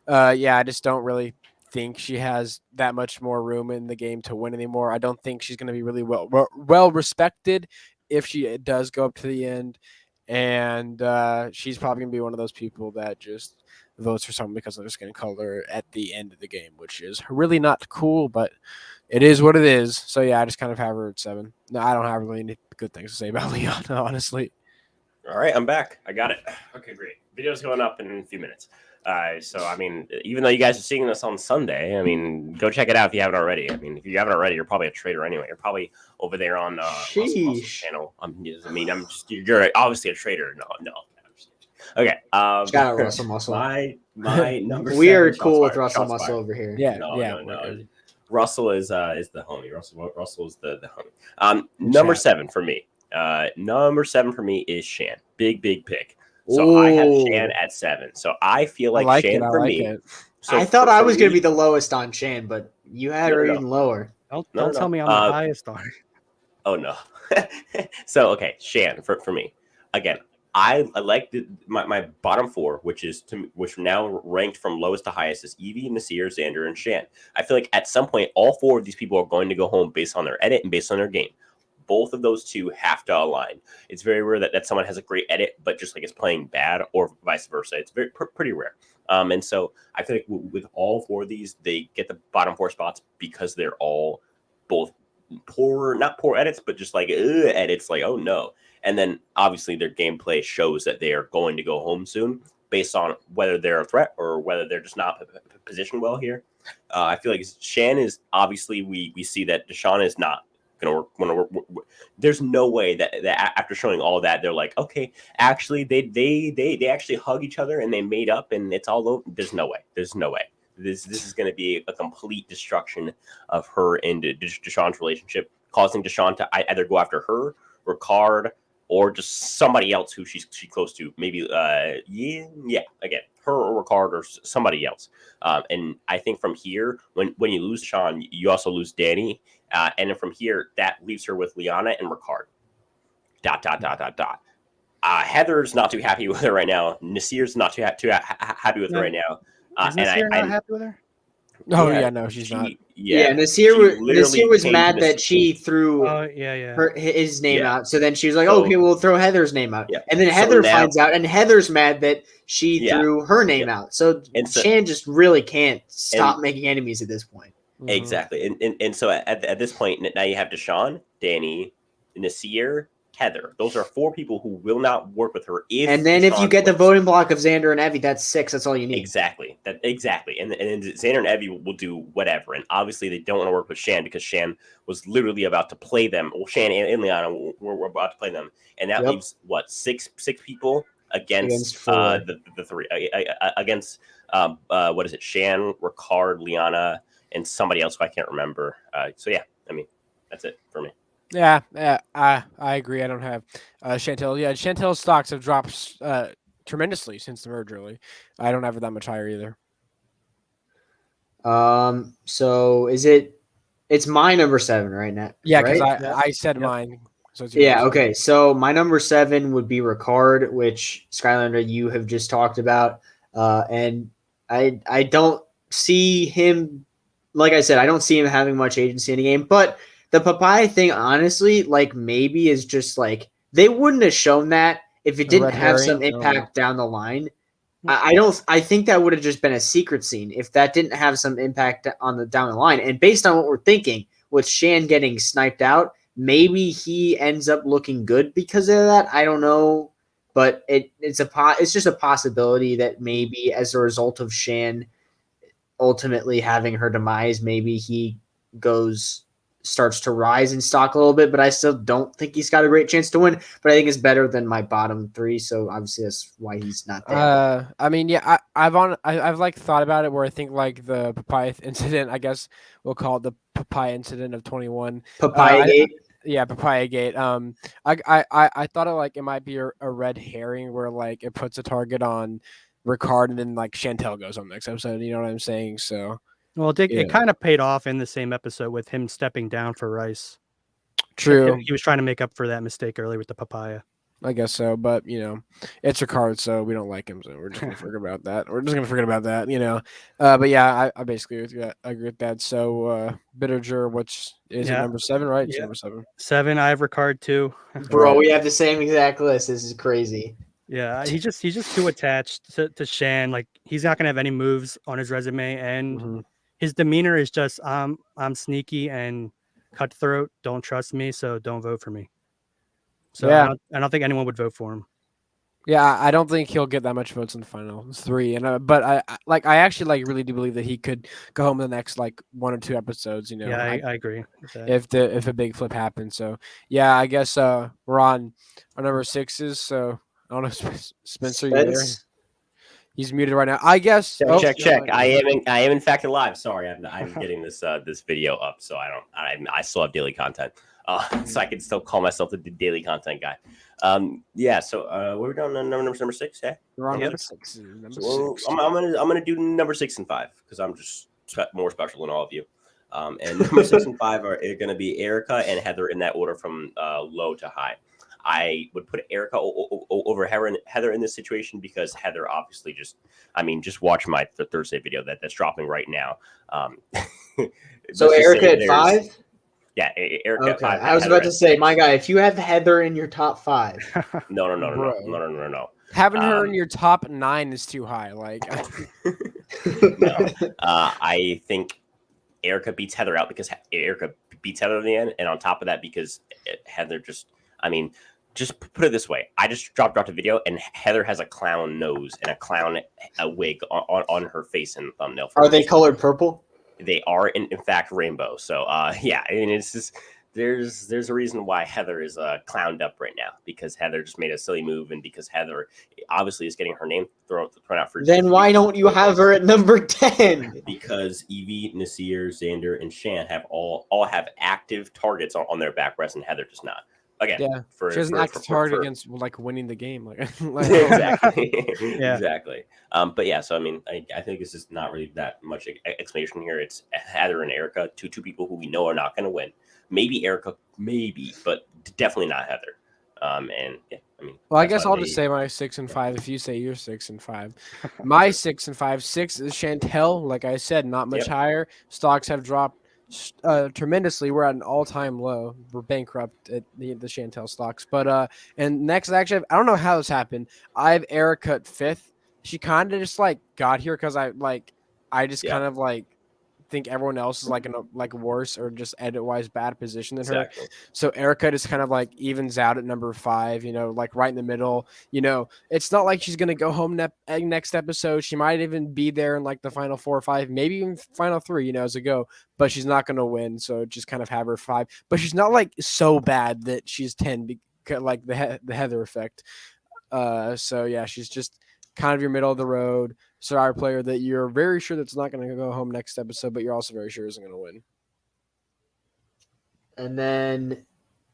I just don't really think she has that much more room in the game to win anymore. I don't think she's going to be really well respected if she does go up to the end, and she's probably going to be one of those people that just votes for someone because of their skin color at the end of the game, which is really not cool, but it is what it is. So yeah, I just kind of have her at 7. No, I don't have really any good things to say about Liana, honestly. All right, I'm back. I got it. Okay, great. Video's going up in a few minutes. So, I mean, even though you guys are seeing this on Sunday, I mean, go check it out if you haven't already. I mean, if you haven't already, you're probably a traitor anyway. You're probably over there on Russell's channel. You're obviously a traitor. No. Okay. Shout out Russell Muscle. My number. We are 7, cool with shots Russell fired. Muscle over here. Yeah, No. Russell is the homie. Russell is the homie. Number 7 for me. Number 7 for me is Shan. Big pick. So I have Shan at 7. So I feel like Shan for me. So I thought I was going to be the lowest on Shan, but you had her even lower. Don't tell me I'm the highest on her. Oh no. So okay, Shan for me. Again, I like my bottom 4, which now ranked from lowest to highest is Evie, Nasir, Xander, and Shan. I feel like at some point all 4 of these people are going to go home based on their edit and based on their game. Both of those 2 have to align. It's very rare that someone has a great edit, but just like is playing bad, or vice versa. It's pretty rare. And so I feel like with all 4 of these, they get the bottom 4 spots because they're all both not poor edits, but just like edits, like, oh no. And then obviously their gameplay shows that they are going to go home soon based on whether they're a threat or whether they're just not positioned well here. I feel like Shan is obviously, we see that Deshaun is not going to work. There's no way that after showing all that, they're like, okay, actually they actually hug each other and they made up and it's all over. There's no way. This is going to be a complete destruction of her and Deshaun's relationship, causing Deshaun to either go after her, Ricard, or just somebody else who she's close to. Maybe again, her or Ricard or somebody else. And I think from here, when you lose Shan, you also lose Danny. And then from here, that leaves her with Liana and Ricard. ... Heather's not too happy with her right now. Nasir's not too happy with her right now. Is Nasir not happy with her? Oh yeah, no, she's not. Yeah, Nasir was mad that she threw his name out. So then she was like, okay, we'll throw Heather's name out. Yeah. And then Heather finds out, and Heather's mad that she threw her name out. So Shan just really can't stop making enemies at this point. Exactly. And so at this point, now you have Deshaun, Danny, Nasir, Heather. Those are 4 people who will not work with her. And then if you get the voting block of Xander and Evie, that's 6. That's all you need. Exactly. Exactly. And Xander and Evie will do whatever. And obviously they don't want to work with Shan because Shan was literally about to play them. Well, Shan and Liana were about to play them. And that leaves what, six people against the 3 against what is it? Shan, Ricard, Liana, and somebody else who I can't remember. So yeah, I mean, that's it for me. Yeah, I agree. I don't have Chantel. Yeah, Chantel's stocks have dropped tremendously since the merge. Really, I don't have it that much higher either. So is it? It's my number 7 right now. Yeah, because right? I said mine. So it's yeah. Okay. So my number 7 would be Ricard, which Skylander you have just talked about, and I don't see him. Like I said, I don't see him having much agency in the game, but. The papaya thing, honestly, like maybe is just like they wouldn't have shown that if it didn't have some impact down the line. I think that would have just been a secret scene if that didn't have some impact on the down the line. And based on what we're thinking, with Shan getting sniped out, maybe he ends up looking good because of that. I don't know, but it's just a possibility that maybe as a result of Shan ultimately having her demise, maybe he starts to rise in stock a little bit, but I still don't think he's got a great chance to win. But I think it's better than my bottom 3, so obviously that's why he's not there. I mean, yeah, I've like thought about it where I think like the papaya incident, I guess we'll call it the papaya incident of 21. Papaya Gate. Yeah, Papaya Gate. I thought it might be a red herring where like it puts a target on Ricard and then like Chantel goes on the next episode. You know what I'm saying? So. Well, it kind of paid off in the same episode with him stepping down for Rice. True. He was trying to make up for that mistake earlier with the papaya. I guess so, but it's Ricard, so we don't like him, so we're just gonna forget about that. But yeah, I basically agree with that. So Bitterger, which is it number 7, right? It's number 7. 7. I have Ricard too. Bro, we have the same exact list. This is crazy. Yeah, he's just too attached to Shan. Like he's not gonna have any moves on his resume, and his demeanor is just I'm sneaky and cutthroat. Don't trust me, so don't vote for me. So yeah. I don't think anyone would vote for him. Yeah, I don't think he'll get that much votes in the final 3. And but I actually really do believe that he could go home in the next 1 or 2 episodes. Yeah, I agree with that. If a big flip happens. So yeah, I guess we're on our number 6s. So I don't know, Spencer, you there? He's muted right now. I guess. Check. I am in fact alive. Sorry, I'm getting this video up, so I still have daily content. So I can still call myself the daily content guy. Yeah. So we're down on number 6. Yeah. We're on number 6. I'm gonna do number 6 and 5 because I'm just more special than all of you. And number 6 and 5 are gonna be Erika and Heather in that order from low to high. I would put Erika over Heather in this situation because Heather obviously just watch my Thursday video that's dropping right now. So Erika at 5? Yeah, Erika at 5. I was about to say, my guy, if you have Heather in your top 5. No. Having her in your top 9 is too high. No. I think Erika beats Heather out because Erika beats Heather in the end. And on top of that, because Heather just put it this way. I just dropped a video, and Heather has a clown nose and a clown wig on her face and thumbnail. Are they colored purple? They are, in fact, rainbow. So, yeah, I mean, it's just there's a reason why Heather is clowned up right now because Heather just made a silly move, and because Heather obviously is getting her name thrown out for. Then why don't you have her at number 10? Because Evie, Nasir, Xander, and Shan have all have active targets on their back rest, and Heather does not. Again, she has an active target against winning the game. Exactly. Exactly. But yeah, so I mean, I think this is not really that much explanation here. It's Heather and Erika, two people who we know are not going to win. Maybe Erika, but definitely not Heather. And yeah, I mean. Well, I guess I'll just say my 6 and 5. If you say your 6 and 5, my 6 and 5. 6 is Chantel. Like I said, not much higher. Stocks have dropped tremendously. We're at an all-time low. We're bankrupt at the Chantel stocks. But and next, actually, I don't know how this happened. I have Erika at 5th. She kind of just got here because I just kind of think everyone else is like in a like worse or just edit wise bad position than her. Exactly. So Erica just kind of like evens out at number 5, like right in the middle. It's not like she's gonna go home next episode. She might even be there in like the final 4 or 5, maybe even final 3, as a go. But she's not gonna win, so just kind of have her 5. But she's not like so bad that she's 10, because like the Heather effect. So yeah, she's just kind of your middle of the road Survivor player that you're very sure that's not going to go home next episode, but you're also very sure isn't going to win. And then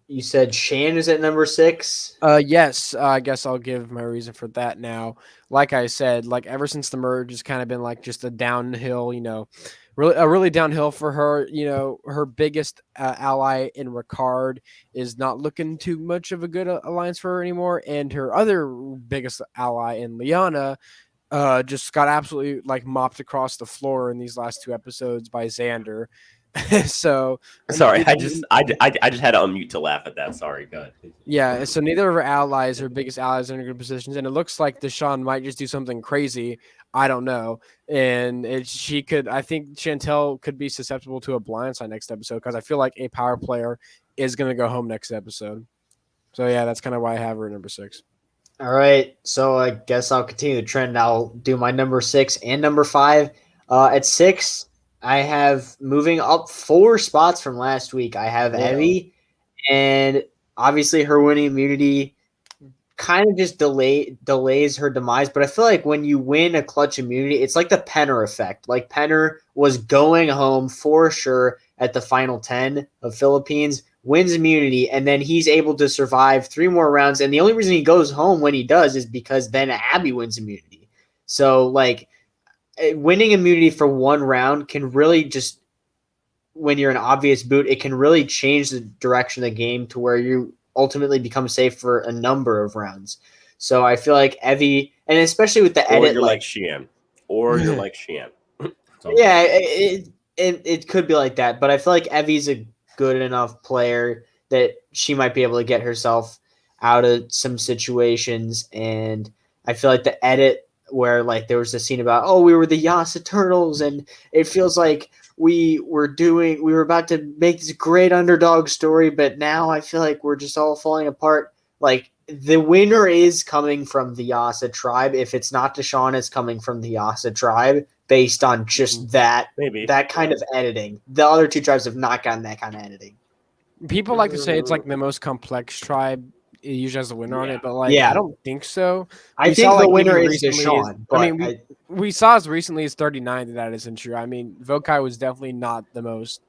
you said Shan is at number 6. Yes, I guess I'll give my reason for that now. Like I said, like ever since the merge, it's kind of been like just a downhill, really downhill for her. Her biggest ally in Ricard is not looking too much of a good alliance for her anymore, and her other biggest ally in Liana just got absolutely like mopped across the floor in these last 2 episodes by Xander. So sorry, I just had to unmute to laugh at that. Sorry, go ahead. Yeah, so neither of her allies, her biggest allies, are in good positions, and it looks like Shan might just do something crazy. I don't know, and I think Chantel could be susceptible to a blindside next episode because I feel like a power player is going to go home next episode. So yeah, that's kind of why I have her at number 6. All right, so I guess I'll continue the trend. I'll do my number 6 and number 5. At 6, I have moving up 4 spots from last week. I have Evie, and obviously her winning immunity kind of just delays her demise. But I feel like when you win a clutch immunity, it's like the Penner effect. Like Penner was going home for sure at the final 10 of Philippines, wins immunity, and then he's able to survive 3 more rounds. And the only reason he goes home when he does is because then Abby wins immunity. So like winning immunity for 1 round can really just, when you're an obvious boot, it can really change the direction of the game to where you ultimately become safe for a number of rounds. So I feel like Evie, and especially with the edit, you're like Shan, or you're like Shan. Yeah, it could be like that, but I feel like Evie's a good enough player that she might be able to get herself out of some situations. And I feel like the edit where like there was a scene about, we were the Yasa Turtles, and it feels like we were about to make this great underdog story, but now I feel like we're just all falling apart. Like the winner is coming from the Yasa tribe. If it's not Deshaun, it's coming from the Yasa tribe based on just that kind of editing. The other 2 tribes have not gotten that kind of editing. People like to say it's like the most complex tribe. It usually has the winner on it, but like I don't think so. I think the winner is Deshaun. I mean, we saw as recently as 39 that isn't true. I mean, Vokai was definitely not the most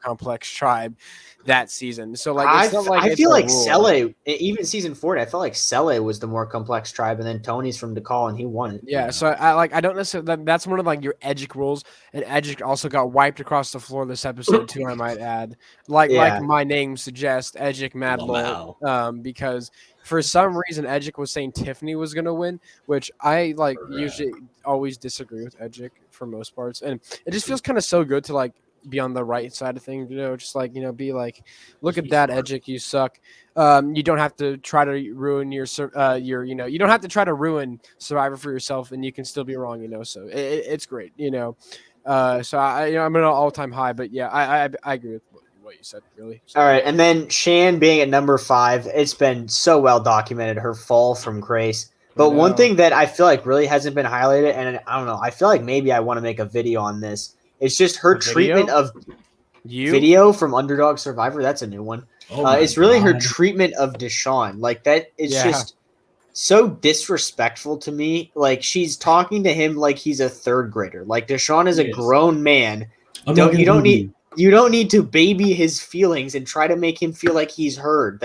complex tribe that season. So like, I feel like Sele, even season 40, I felt like Sele was the more complex tribe, and then Tony's from DeKalb and he won it. Yeah, so I don't necessarily. That's one of like your Edgic rules, and Edgic also got wiped across the floor this episode too. I might add, like my name suggests, Edgic Madlol, because for some reason Edgic was saying Tiffany was gonna win, which I usually always disagree with Edgic for most parts, and it just feels kind of so good to like be on the right side of things, just like be like, look at that, Edgic, you suck. You don't have to try to ruin your you don't have to try to ruin Survivor for yourself, and you can still be wrong, so it's great, so I'm at an all-time high, but yeah, I agree with what you said, really. All right, and then Shan being at number 5, it's been so well documented, her fall from grace. But one thing that I feel like really hasn't been highlighted, and I don't know, I feel like maybe I want to make a video on this. It's just her treatment of video from Underdog Survivor. That's a new one. It's really her treatment of Deshaun. Like that is just so disrespectful to me. Like she's talking to him like he's a 3rd grader. Like Deshaun is a grown man. You don't need to baby his feelings and try to make him feel like he's heard.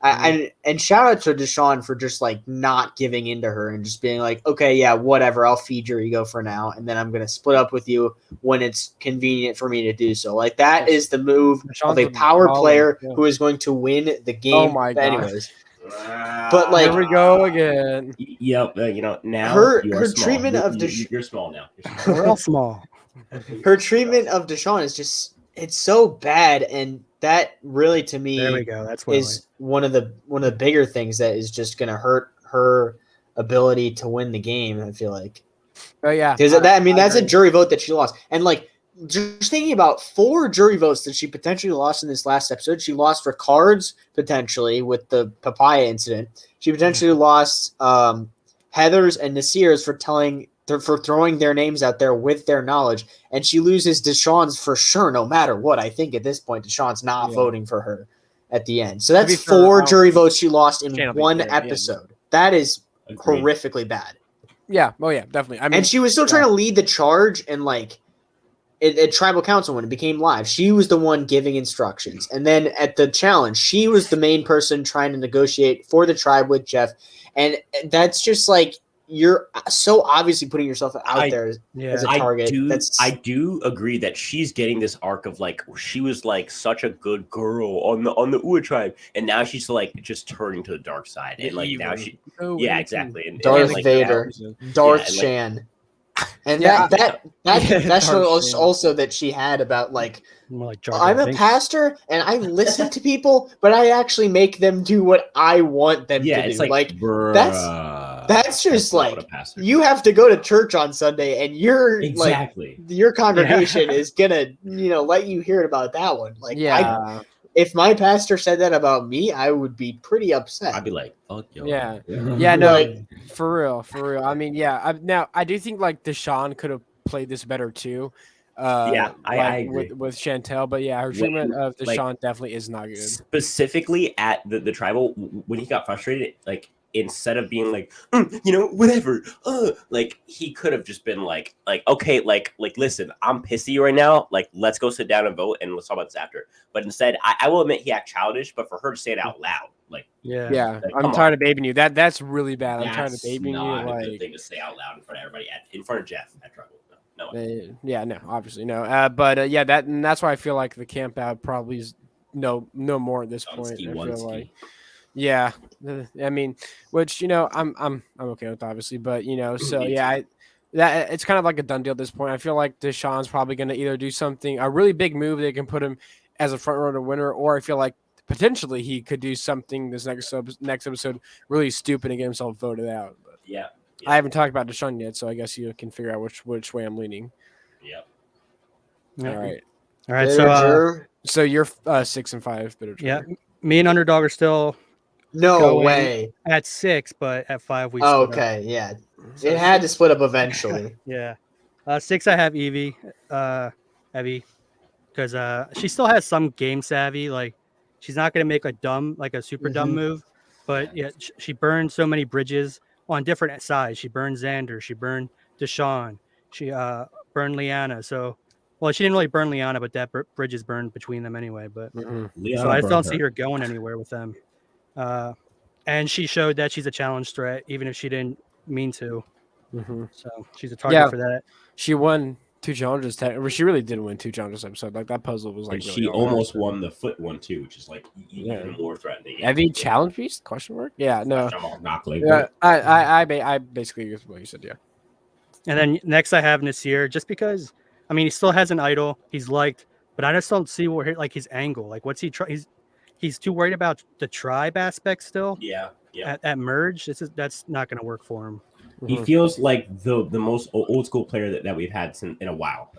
And shout out to Deshaun for just like not giving into her and just being like, okay, yeah, whatever, I'll feed your ego for now, and then I'm gonna split up with you when it's convenient for me to do so. Like that is the move of a power player who is going to win the game. Oh my god! Anyways, but like here we go again. Yep, now her treatment of Deshaun. You're small now. We're all small. Her treatment of Deshaun is just it's so bad, and that really to me there we go. That's one of the bigger things that is just going to hurt her ability to win the game. I feel like, yeah, because that's a jury vote that she lost, and like just thinking about 4 jury votes that she potentially lost in this last episode. She lost Ricard's potentially with the papaya incident. She potentially lost Heather's and Nasir's for throwing their names out there with their knowledge, and she loses Deshawn's for sure, no matter what. I think at this point, Deshawn's not voting for her at the end. So that's 4 jury votes she lost in one episode. That is horrifically bad. Yeah. Oh yeah, definitely. I mean, and she was still trying to lead the charge, and like at tribal council when it became live, she was the one giving instructions. And then at the challenge, she was the main person trying to negotiate for the tribe with Jeff. And that's just like, you're so obviously putting yourself out there as a target. I do agree that she's getting this arc of like, she was like such a good girl on the Ua tribe, and now she's like just turning to the dark side, and like now she, exactly, and Darth like, Vader, Darth Shan. And that confession also that she had about like I'm a pastor and I listen to people, but I actually make them do what I want them to do. It's like that's just like you have to go to church on Sunday, and like your congregation is gonna let you hear about that one. Like if my pastor said that about me, I would be pretty upset. I'd be like, "Fuck yo." Yeah. No, like, for real. I mean, now I do think like Deshawn could have played this better too. I agree with Chantel, but her treatment of Deshawn definitely is not good. Specifically at the tribal, when he got frustrated, like instead of being like, whatever, like he could have just been like, okay, like listen, I'm pissed at you right now. Like, let's go sit down and vote, and let's talk about this after. But instead, I will admit he acted childish, but for her to say it out loud, like, I'm tired of babying you. That's really bad. I'm tired of babying you. Like, like, a good thing to say out loud in front of everybody, in front of Jeff at tribal. No. No, obviously no. But that's why I feel like the camp out probably is no more at this point. I feel like. Yeah, I mean, which I'm okay with, obviously, but so that it's kind of like a done deal at this point. I feel like Deshawn's probably going to either do a really big move that can put him as a front runner winner, or I feel like potentially he could do something this next episode really stupid and get himself voted out. But I haven't talked about Deshawn yet, so I guess you can figure out which way I'm leaning. Yep. All right. So you're 6 and 5. Yeah, me and Underdog are still. No way. At 6, but at 5 we. Okay, yeah. It had to split up eventually. 6 I have Evie, because she still has some game savvy. Like she's not gonna make a super dumb move, but she burned so many bridges on different sides. She burned Xander, she burned Deshawn, she burned Liana. So, well, she didn't really burn Liana, but that bridge is burned between them anyway. But so I just don't see her going anywhere with them. And she showed that she's a challenge threat, even if she didn't mean to. So she's a target for that. She won 2 challenges. She really did win 2 challenges episode. Like that puzzle was like. And she almost won the foot one too, which is like even more threatening. Heavy challenge piece? Question mark? Yeah, no. I basically agree with what you said. Yeah. And then next I have Nasir, just because he still has an idol. He's liked, but I just don't see his angle. Like, what's he try? He's too worried about the tribe aspect still. Yeah. At merge, that's not going to work for him. He feels like the most old school player that we've had in a while.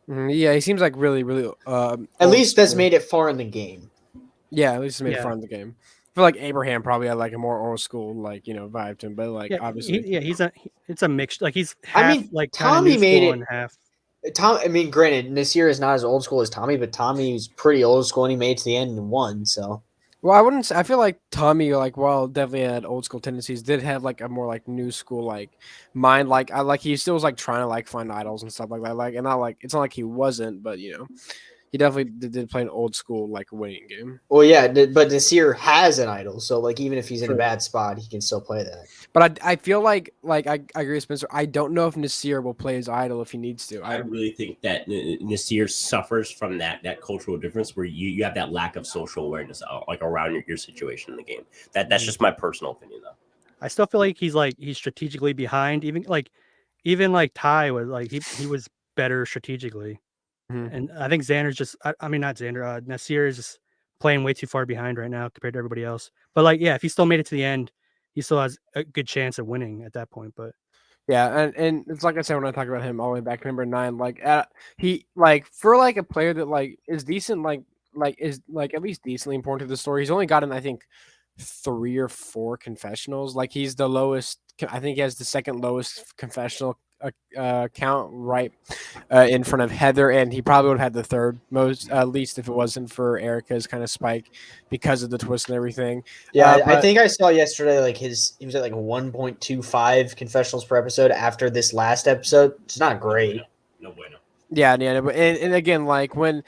Yeah, he seems like really, really. At least that's made it far in the game. Yeah, at least it's made it far in the game. I feel like Abraham probably had like a more old school vibe to him, but obviously, it's a mix. Like he's half, Tommy made it and half. Granted, Nasir is not as old school as Tommy, but Tommy's pretty old school, and he made it to the end and won. So, well, I wouldn't say. I feel like Tommy, while definitely had old school tendencies, did have like a more new school mind. He still was trying to find idols and stuff like that. And not it's not like he wasn't, but he definitely did play an old school winning game. Well, yeah, but Nasir has an idol, so even if he's in a bad spot, he can still play that. But I feel like I agree with Spencer. I don't know if Nasir will play his idol if he needs to. I really think that Nasir suffers from that cultural difference where you have that lack of social awareness around your situation in the game. That's just my personal opinion, though. I still feel like he's strategically behind. Even Ty was he was better strategically. And I think Xander's just, not Xander, Nasir is just playing way too far behind right now compared to everybody else. But if he still made it to the end, he still has a good chance of winning at that point. But Yeah, and it's like I said when I talk about him all the way back to number 9, like he like for like a player that like is decent, like is like at least decently important to the story. He's only gotten I think 3 or 4 confessionals. Like he's the lowest. I think he has the second lowest confessional count, right in front of Heather, and he probably would have had the third most, at least if it wasn't for Erica's kind of spike because of the twist and everything. Yeah, I But think I saw yesterday like he was at like 1.25 confessionals per episode after this last episode. It's not great. No bueno. yeah, and again, like when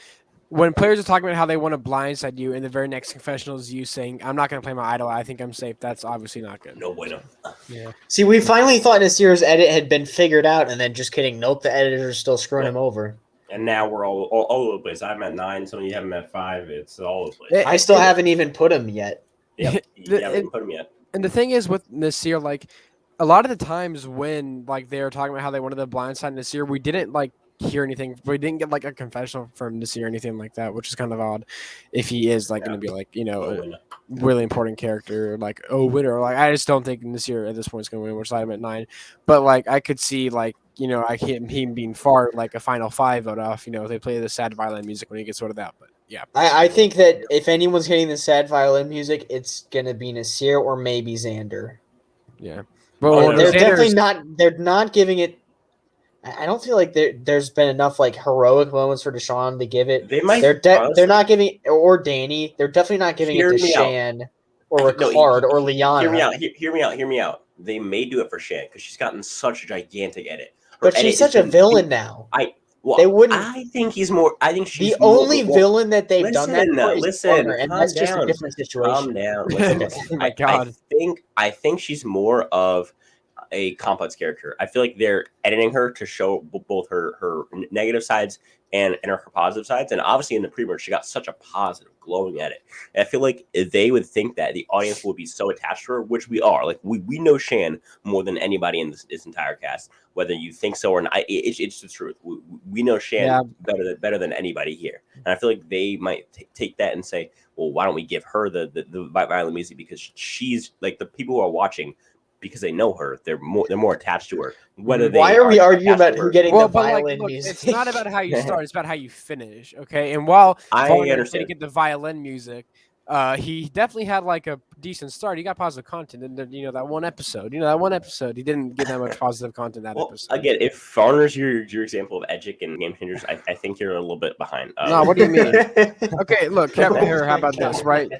players are talking about how they want to blindside you, and the very next confessional is you saying, "I'm not going to play my idol. I think I'm safe." That's obviously not good. No bueno. Yeah. See, we finally thought Nasir's edit had been figured out, and then just kidding. Nope, the editor's still screwing him over. And now we're all over the place. I'm at 9. Some of you have him at 5. It's all over the place. I still haven't even put him yet. Yeah, you haven't put him yet. And the thing is with Nasir, like a lot of the times when like they were talking about how they wanted to blindside Nasir, we didn't like hear anything. We didn't get like a confessional from Nasir or anything like that, which is kind of odd. If he is like going to be like a really important character, like winner. Like I just don't think Nasir at this point is going to win. Which side I'm at 9, but like I could see like I him being far like a final 5 vote off. If they play the sad violin music when he gets sorted out, but. Yeah, I think that if anyone's getting the sad violin music, it's gonna be Nasir or maybe Xander. Yeah, well, they're definitely not. They're not giving it. I don't feel like there's been enough like heroic moments for Deshaun to give it. They might. They're not giving or Danny. They're definitely not giving it to Shan or Ricard or Liana. Hear me out. They may do it for Shan because she's gotten such a gigantic edit. But she's such a villain now. They wouldn't. I think he's more. I think she's the only villain that they've done that for. Listen, and that's just a different situation. Calm down. Listen, oh my God. I think she's more of a complex character. I feel like they're editing her to show both her negative sides and her positive sides. And obviously in the pre-merge, she got such a positive, glowing edit. And I feel like they would think that the audience would be so attached to her, which we are. Like we know Shan more than anybody in this entire cast, whether you think so or not. It's the truth. We know Shan better than anybody here. And I feel like they might take that and say, well, why don't we give her the violent music, because she's like the people who are watching, because they know her, they're more attached to her. Why are we arguing about who getting the violin music? It's not about how you start; it's about how you finish. Okay, and while I understand, get the violin music, he definitely had like a decent start. He got positive content, and that one episode. He didn't get that much positive content that episode. Again, if Farner's your example of Edgic and Game Changers, I think you're a little bit behind. No, what do you mean? Okay, look, Kevin here. How about this, right?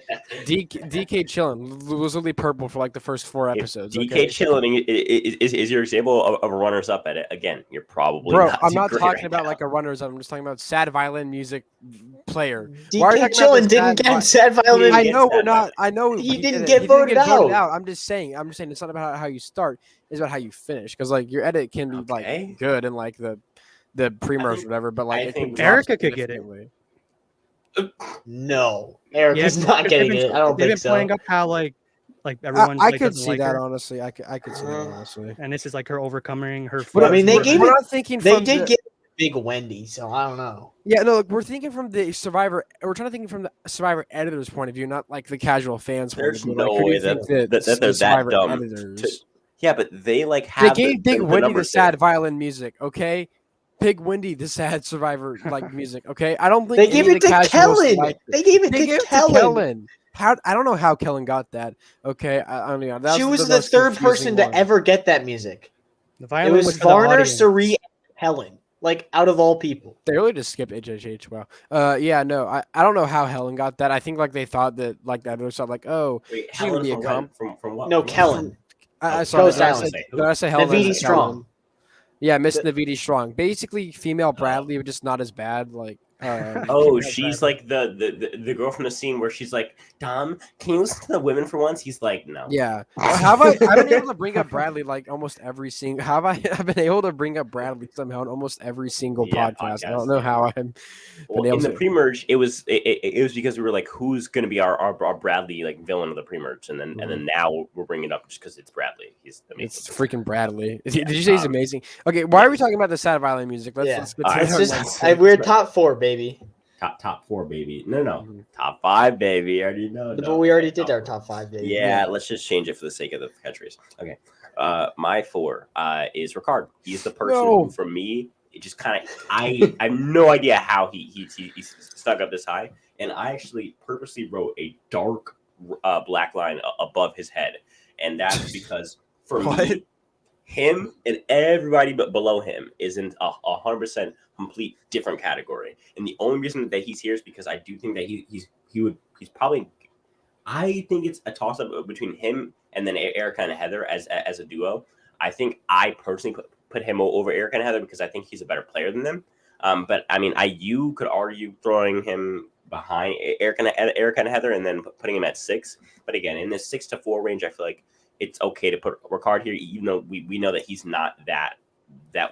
DK Chillin was literally purple for like the first 4 episodes. DK Chillin is your example of a runners up at it. Again, you're probably I'm not talking about like a runners up. I'm just talking about sad violin music player. DK Chillin didn't get sad violin. I know we're not. I know he didn't get voted out. I'm just saying it's not about how you start. It's about how you finish. Because like your edit can be like good and like the pre-merge or whatever. But like I think Erika could get it. No, Erica's not getting it. I don't think so. They've been playing up how like everyone. I could see that honestly. I could see that honestly. And this is like her overcoming her. But I mean, they did get Big Wendy, so I don't know. Yeah, no, look, we're thinking from the Survivor. We're trying to think from the Survivor editor's point of view, not like the casual fans' point of view. There's no way that they're that dumb. Yeah, but they like have. They gave Big Wendy the sad violin music. Okay, Big Wendy the sad Survivor like music. Okay, I don't think they gave it to Kellen. They gave it to Kellen. I don't know how Kellen got that. Okay, I don't know. She was the third person to ever get that music. The violin was Varner, Suri, and Helen. Like, out of all people. They really just skipped HHH. Wow. Yeah, no, I don't know how Helen got that. I think, like, they thought that, like, that was like, oh, wait, she would be a comp. From what? No, Kellen. I saw that. Did I say Helen? Navidi Strong. Yeah, Miss Navidi Strong. Basically, female Bradley, but just not as bad. Like, she's like the girl from the scene where she's like, Dom, can you listen to the women for once? He's like, no. Yeah. I've been able to bring up Bradley like almost every single. I've been able to bring up Bradley somehow in almost every single podcast. I don't know how I'm. In the pre-merge, it was because we were like, who's going to be our Bradley like villain of the pre-merge, and then now we're bringing it up just because it's Bradley. He's amazing. It's freaking Bradley. Did you say he's amazing? Okay, why are we talking about the sad violin music? Let's get we're top 4, baby. Top 4, baby. No. Top 5, baby. I already know. But we already did our top 5, baby. Yeah, let's just change it for the sake of the catchphrase. Okay. My 4 is Ricard. He's the person No. who, for me, it just kind of I have no idea how he stuck up this high, and I actually purposely wrote a dark black line above his head, and that's because for me, him and everybody but below him is in 100% complete different category, and the only reason that he's here is because I do think that he's probably. I think it's a toss up between him and then Erika and Heather as a duo. I think I personally put him over Erika and Heather because I think he's a better player than them. But I mean, you could argue throwing him behind Erika and Heather and then putting him at 6. But again, in this 6 to 4 range, I feel like it's okay to put Ricard here, even though we know that he's not that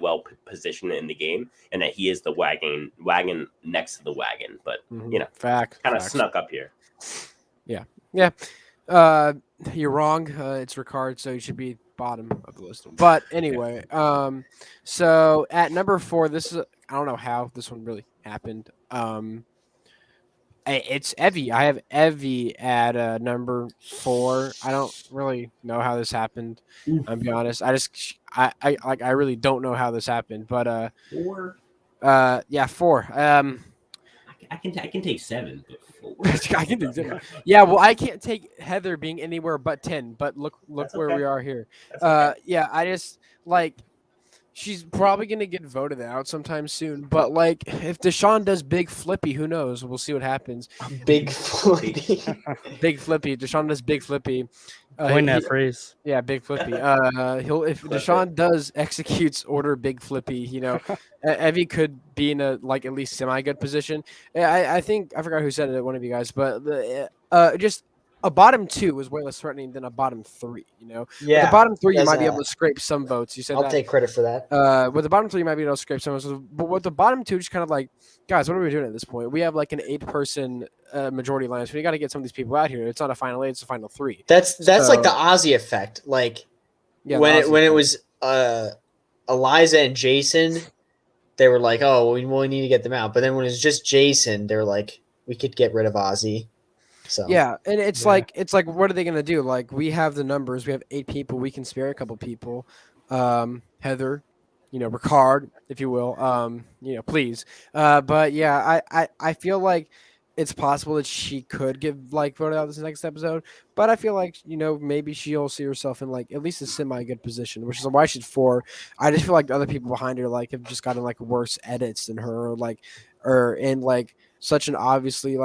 well positioned in the game and that he is the wagon next to the wagon. But Facts. Snuck up here. Yeah. You're wrong. It's Ricard, so you should be bottom of the list. But anyway, so at number 4, this is I don't know how this one really happened. It's Evie. I have Evie at number 4. I don't really know how this happened. I'll be honest. I really don't know how this happened. But 4. 4. I can take 7. I can do 7. Yeah, well, I can't take Heather being anywhere but 10. But look where we are here. Yeah, I just she's probably gonna get voted out sometime soon. But if Deshaun does big flippy, who knows? We'll see what happens. Big flippy. Big flippy. Deshaun does big flippy. Coin that phrase. Yeah, big flippy. If Deshaun does executes order big flippy, Evie could be in a at least semi good position. I think I forgot who said it, one of you guys, but just a bottom 2 is way less threatening than a bottom 3. Yeah, with the bottom 3 you might be able to scrape some votes. You said I'll take credit for that. With the bottom 3 you might be able to scrape some votes, but with the bottom 2, just kind of guys, what are we doing at this point? We have an 8-person majority alliance. We got to get some of these people out here. It's not a final 8; it's a final 3. That's the Ozzy effect. When it was Eliza and Jason, they were like, "Oh, we need to get them out." But then when it was just Jason, they were like, "We could get rid of Ozzy." So yeah, and it's like what are they gonna do? We have the numbers. We have 8 people. We can spare a couple people. Heather, Ricard, if you will. Please. But yeah, I feel like it's possible that she could get voted out this next episode. But I feel like maybe she'll see herself in at least a semi good position, which is why she's 4. I just feel like the other people behind her have just gotten worse edits than her, or in such an obviously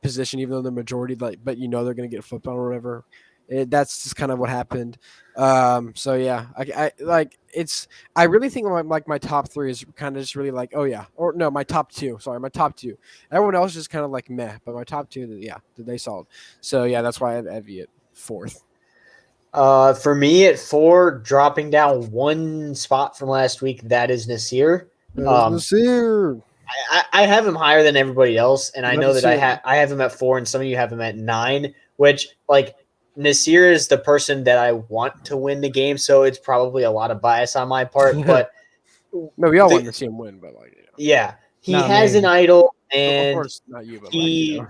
position, even though the majority but they're gonna get flipped on or whatever. That's just kind of what happened. So yeah, I really think my top 3 is kind of just really my top 2. Sorry, my top 2. Everyone else is just kind of meh, but my top 2, they solid. So yeah, that's why I have Evie at 4th. For me at 4, dropping down 1 spot from last week, that is Nasir. Nasir. I have him higher than everybody else, and I know that I have him at 4, and some of you have him at 9. Which Nasir is the person that I want to win the game, so it's probably a lot of bias on my part. But no, we all want to see him win, but yeah, he has an idol, and of course not you, but he.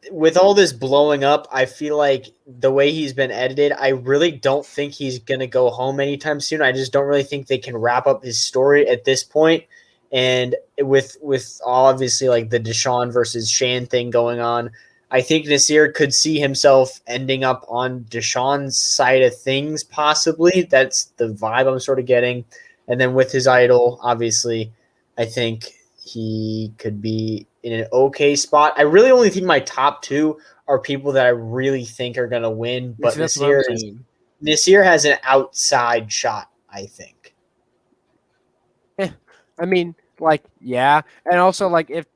With all this blowing up, I feel like the way he's been edited, I really don't think he's gonna go home anytime soon. I just don't really think they can wrap up his story at this point. And with obviously the Deshaun versus Shan thing going on, I think Nasir could see himself ending up on Deshaun's side of things, possibly. That's the vibe I'm sort of getting. And then with his idol, obviously, I think he could be in an okay spot. I really only think my top 2 are people that I really think are going to win, but Nasir has an outside shot, I think. I mean, yeah, and also if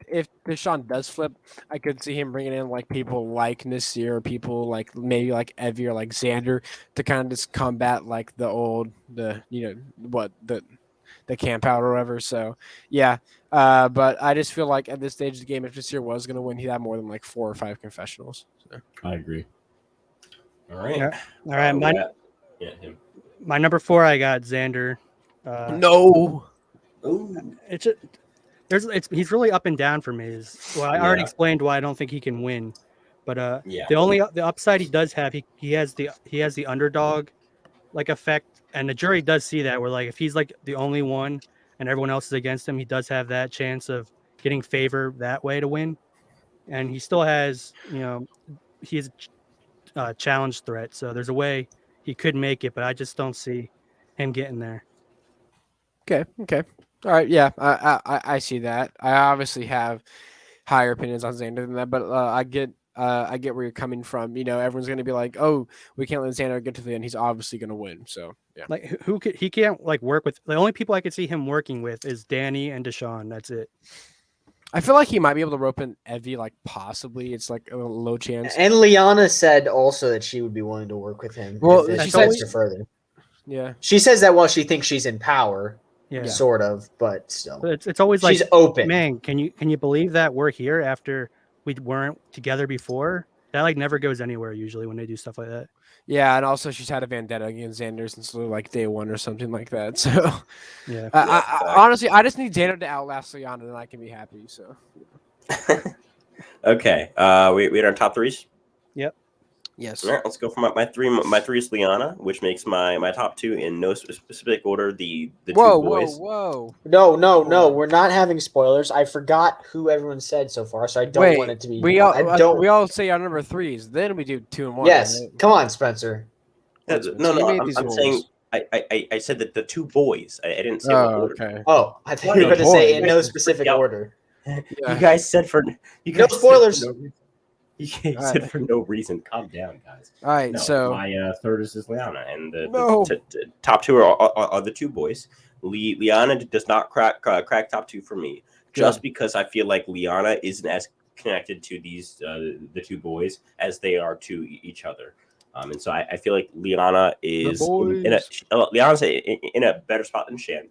Deshaun does flip, I could see him bringing in people like Nasir, people maybe Evie or Xander to kind of just combat the camp out or whatever. So yeah, but I just feel at this stage of the game, if Nasir was going to win, he'd have more than 4 or 5 confessionals. So. I agree. All right. All right. Him. My number 4, I got Xander. No. Ooh. He's really up and down for me. I already explained why I don't think he can win, But Yeah. the upside he does have, he has the underdog like effect, and the jury does see that, where like if he's like the only one and everyone else is against him, he does have that chance of getting favor that way to win. And he still has, he's a challenge threat, so there's a way he could make it, but I just don't see him getting there. Okay. All right. Yeah, I see that. I obviously have higher opinions on Xander than that, but I get where you're coming from. Everyone's gonna be like, "Oh, we can't let Xander get to the end. He's obviously gonna win." So yeah. Like who could he can't like work with? The only people I could see him working with is Danny and Deshaun. That's it. I feel like he might be able to rope in Evie, like possibly. It's like a low chance. And Liana said also that she would be willing to work with him. Well, if she it said- gets her further. Yeah. She says that while she thinks she's in power, Yeah. sort of, but still, But it's always like, she's open. man, can you believe that we're here after we weren't together before? That like never goes anywhere usually when they do stuff like that. Yeah, and also she's had a vendetta against Xander since like day one or something like that. So Yeah. honestly, I just need Xander to outlast Liana, and I can be happy. So Okay. We had our top threes. yes. All right, let's go for my three. My three is Liana, which makes my top two in no specific order. The two boys. Whoa. No, we're not having spoilers. I forgot who everyone said so far, so I don't want it to be. We all say our number threes, then we do 2 and 1. Yes, right? come on, Spencer. No. You made these I'm rules. saying I said that the two boys. I didn't say what Oh, order. okay. Oh, I thought you were going to say in no Boys. specific Yeah. order. Yeah. You guys said for you No guys said spoilers. for no reason. You guys All said right. for no reason. Calm down, guys. All right, No, so my third is Liana, and the No. top two are the two boys. Liana does not crack top two for me, just because I feel like Liana isn't as connected to these the two boys as they are to each other. And so I feel like Liana is Liana's in a better spot than Shan.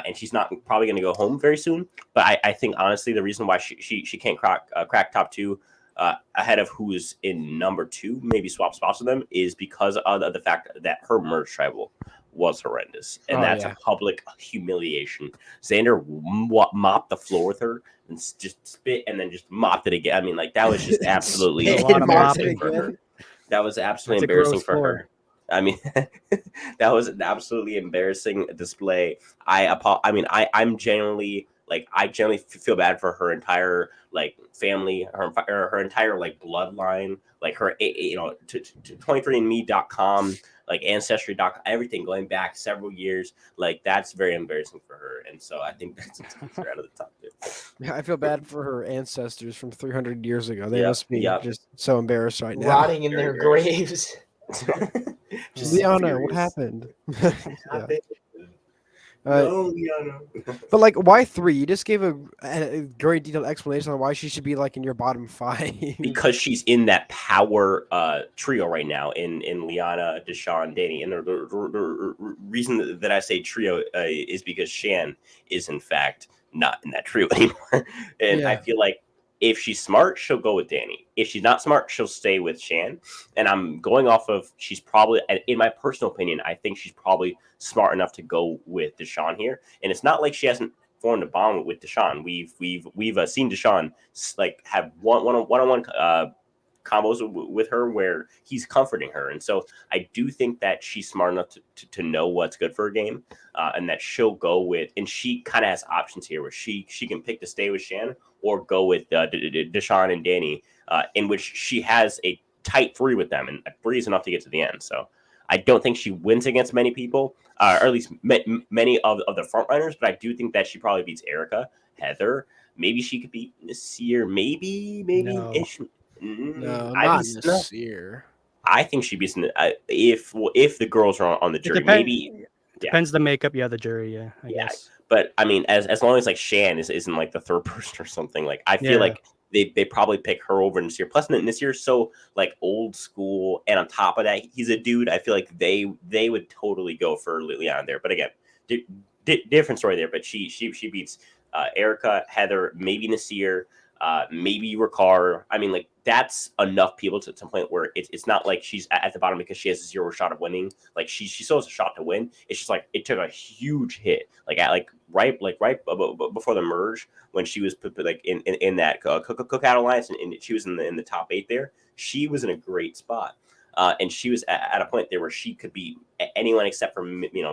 And she's not probably going to go home very soon. But I think, honestly, the reason why she can't crack top two ahead of who is in number two, maybe swap spots with them, is because of the fact that her merge tribal was horrendous. And that's a public humiliation. Xander mopped the floor with her and just spit and then just mopped it again. I mean, like, that was just absolutely A lot of embarrassing mopping. for her. That was absolutely That's a gross embarrassing for floor. her. I mean, that was an absolutely embarrassing display. I'm genuinely I generally feel bad for her entire family, her entire bloodline, her to 23andme.com, ancestry.com, everything going back several years. That's very embarrassing for her, and so I think that's her out of the top two. Yeah, I feel bad for her ancestors from 300 years ago. They Yep, must be yep. just so embarrassed right now. Rotting in their Very graves. Just Liana, what furious. happened? Yeah. No, Liana. But why 3? You just gave a very detailed explanation on why she should be in your bottom 5. Because she's in that power trio right now in Liana, Deshaun, Danny. And the reason that I say trio is because Shan is, in fact, not in that trio anymore. And I feel like if she's smart, she'll go with Danny. If she's not smart, she'll stay with Shan. And I'm going off of she's probably, in my personal opinion, I think she's probably smart enough to go with Deshaun here. And it's not like she hasn't formed a bond with Deshaun. We've seen Deshaun have one-on-one combos with her where he's comforting her. And so I do think that she's smart enough to know what's good for her game, and that she'll go with, and she kind of has options here where she can pick to stay with Shan or go with Deshaun and Danny, in which she has a tight 3 with them, and a 3 is enough to get to the end. So I don't think she wins against many people, or at least many of the front runners, but I do think that she probably beats Erika, Heather. Maybe she could beat Nasir. Maybe. No. No, I not beat- Nasir. I think she beats if the girls are on the jury. Maybe Depends the makeup. Yeah, the jury. Yeah, I Yeah. guess. But I mean, as long as Shan isn't the third person or something, I feel like they probably pick her over Nasir. Plus, Nasir's so old school, and on top of that, he's a dude. I feel like they would totally go for Liana there. But again, different story there. But she beats Erika, Heather, maybe Nasir, maybe Ricard. I mean, that's enough people to the point where it's not like she's at the bottom because she has a 0 shot of winning. She still has a shot to win. It's just it took a huge hit, right before the merge when she was put in that Cookout Alliance and she was in the top 8 there. she was in a great spot. And she was at a point there where she could beat anyone except for,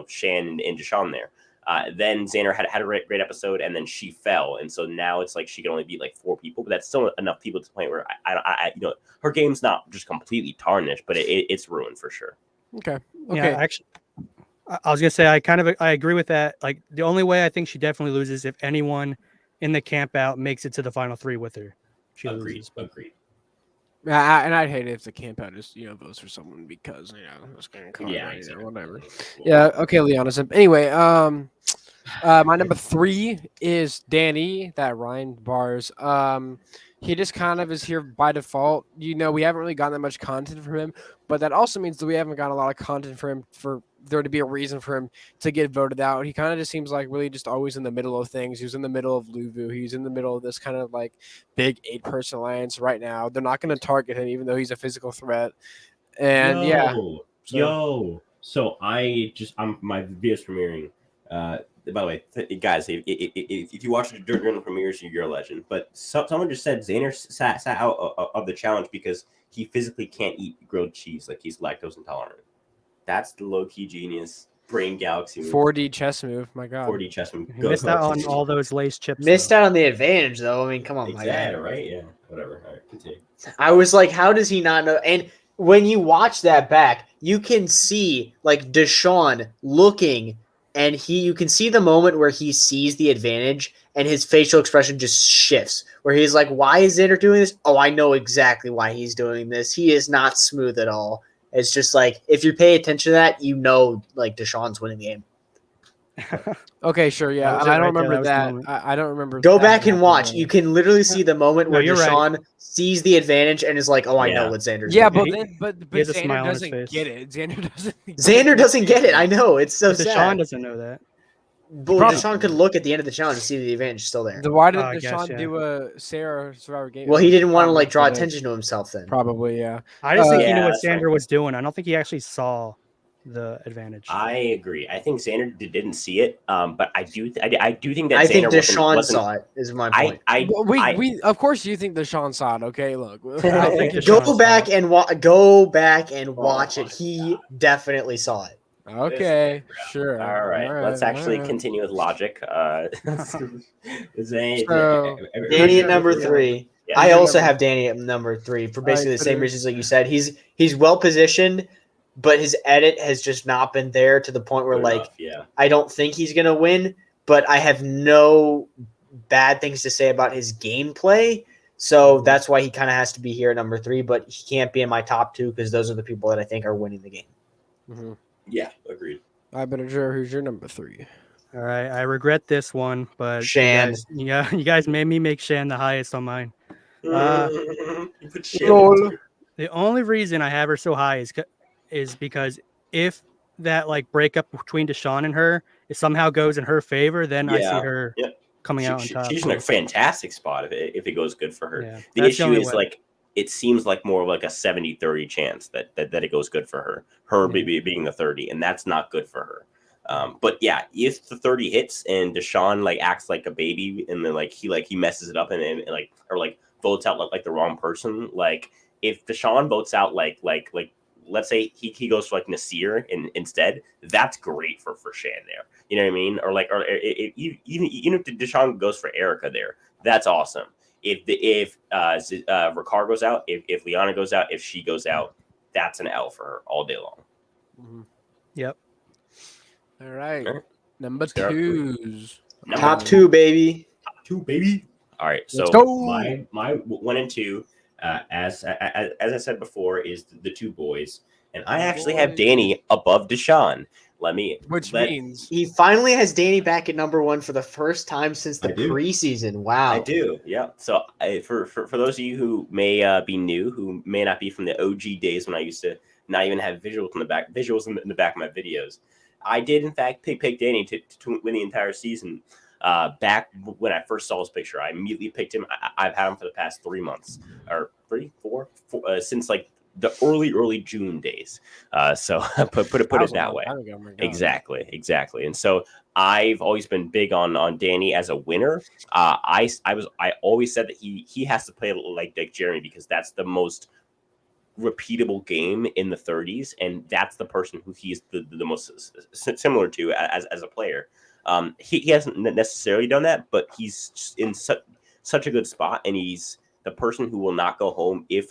Shan and Deshaun there. Then Xander had a great episode, and then she fell, and so now it's like she can only beat like 4 people, but that's still enough people to the point where I her game's not just completely tarnished, but it's ruined for sure. Okay. Yeah, actually, I was gonna say I agree with that. Like the only way I think she definitely loses if anyone in the camp out makes it to the final 3 with her. She loses. Agreed. And I'd hate it if the camp out just votes for someone because it's going to exactly. whatever. Yeah. Okay, Liana. Anyway, my number 3 is Danny. That Ryan Bars. He just kind of is here by default. We haven't really gotten that much content from him, but that also means that we haven't gotten a lot of content for him for there to be a reason for him to get voted out. He kind of just seems like really just always in the middle of things. He was in the middle of Luvu. He's in the middle of this kind of like big 8-person alliance right now. They're not going to target him, even though he's a physical threat. And So my video's premiering. By the way, guys, if you watch it during the premieres, you're a legend. But someone just said Xander sat out of the challenge because he physically can't eat grilled cheese, like he's lactose intolerant. That's the low-key genius brain galaxy move. 4D chess move, my God. 4D chess move. Missed out on all those Lay's chips. Missed out on the advantage, though. I mean, come on, exactly, right? Yeah, whatever. All right, continue. I was like, how does he not know? And when you watch that back, you can see like Deshaun looking, and you can see the moment where he sees the advantage, and his facial expression just shifts, where he's like, "Why is Xander doing this? Oh, I know exactly why he's doing this. He is not smooth at all." It's just like, if you pay attention to that, like Deshaun's winning the game. Okay, sure, yeah. I don't remember that. I don't remember. Go back and watch. You can literally see the moment where Deshaun sees the advantage and is like, "Oh, I know what Xander's doing." Yeah, but Xander doesn't get it. Xander doesn't get it. I know. It's so sad. Deshaun doesn't know that. But Deshaun could look at the end of the challenge and see the advantage still there. Why did Deshaun do a Sarah Survivor game? Well, he didn't want to draw attention to himself then. Probably, yeah. I just think he knew what Xander was doing. I don't think he actually saw the advantage. I agree. I think Xander didn't see it, but I do think that I think Deshaun saw it. Is my point. We of course you think Deshaun saw it. Okay, look. Go back and watch it. He definitely saw it. Okay, sure. All right. Let's actually continue with logic. Danny at number 3. Yeah, I also have Danny at number 3 for basically the same reasons like you said. He's well positioned, but his edit has just not been there to the point where I don't think he's gonna win. But I have no bad things to say about his gameplay. So that's why he kind of has to be here at number 3, but he can't be in my top 2 because those are the people that I think are winning the game. Mm-hmm. Yeah, agreed. I better sure who's your number 3. All right, I regret this one, but Shan. You guys made me make Shan the highest on mine. You put Shan the only reason I have her so high is because if that breakup between Deshaun and her somehow goes in her favor, then I see her coming out on top. She's in a fantastic spot if it goes good for her. Yeah, the issue is it seems like more of like a 70-30 chance that it goes good for her. Being the 30, and that's not good for her. But yeah, if the 30 hits and Deshaun acts like a baby and then he messes it up and votes out like the wrong person, if Deshaun votes out let's say he goes for Nasir instead, that's great for Shan there. You know what I mean? Or even if Deshaun goes for Erika there, that's awesome. If Ricard goes out, if Liana goes out, if she goes out, that's an L for her all day long. Mm-hmm. Yep. All right. Number 2s. Top 2, baby. Top 2, baby. All right. So my 1 and 2, as I said before, is the 2 boys, and I actually have Danny above Deshaun. Which means he finally has Danny back at number 1 for the first time since the preseason. Wow. I do. Yeah. So for those of you who may be new, who may not be from the OG days when I used to not even have visuals in the back of my videos, I did in fact pick Danny to win the entire season. Back when I first saw his picture, I immediately picked him. I've had him for the past 3 months or 4 since the early June days. So put it that way. Exactly. And so I've always been big on Danny as a winner. I always said that he has to play like Jeremy because that's the most repeatable game in the 30s, and that's the person who he's the most similar to as a player. He hasn't necessarily done that, but he's just in such a good spot, and he's the person who will not go home if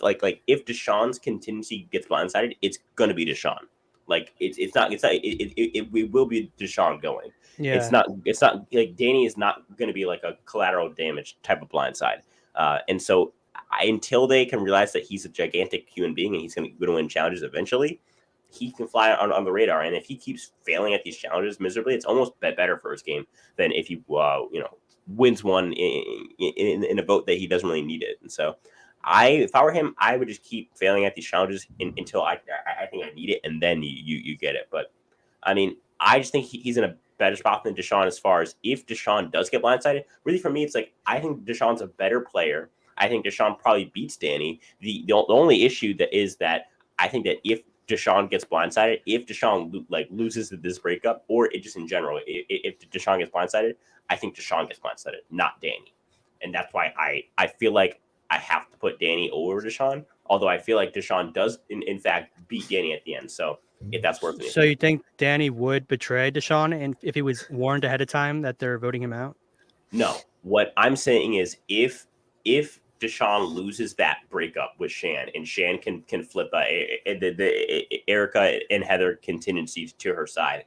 if Deshaun's contingency gets blindsided, it's gonna be Deshaun. Like it will be Deshaun going. Yeah. It's not like Danny is not going to be like a collateral damage type of blindside. And so until they can realize that he's a gigantic human being and he's going to win challenges eventually, he can fly on the radar. And if he keeps failing at these challenges miserably, it's almost better for his game than if he wins one in a vote that he doesn't really need it. And so if I were him, I would just keep failing at these challenges until I think I need it, and then you get it. But I mean, I just think he's in a better spot than Deshaun as far as if Deshaun does get blindsided. Really, for me, it's like I think Deshaun's a better player. I think Deshaun probably beats Danny. The only issue that is that I think that if Deshaun gets blindsided, if Deshaun loses this breakup, or it just in general, if Deshaun gets blindsided, I think Deshaun gets blindsided, not Danny. And that's why I feel like I have to put Danny over Deshaun, although I feel like Deshaun does, in fact, beat Danny at the end. So if that's worth it. So you think Danny would betray Deshaun and if he was warned ahead of time that they're voting him out? No. What I'm saying is if Deshaun loses that breakup with Shan and Shan can flip the Erika and Heather contingencies to her side,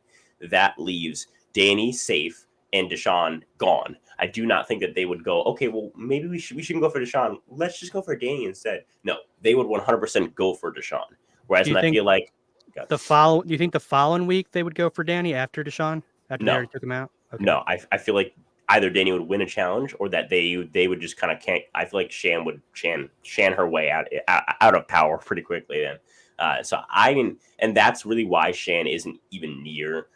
that leaves Danny safe and Deshaun gone. I do not think that they would go, okay, well, maybe we shouldn't go for Deshaun. Let's just go for Danny instead. No, they would 100% go for Deshaun. Whereas I feel like do you think the following week they would go for Danny after Deshaun? After they already took him out? Okay. No, I feel like either Danny would win a challenge or that they would just kind of can't. I feel like Shan would Shan her way out of power pretty quickly then. And that's really why Shan isn't even near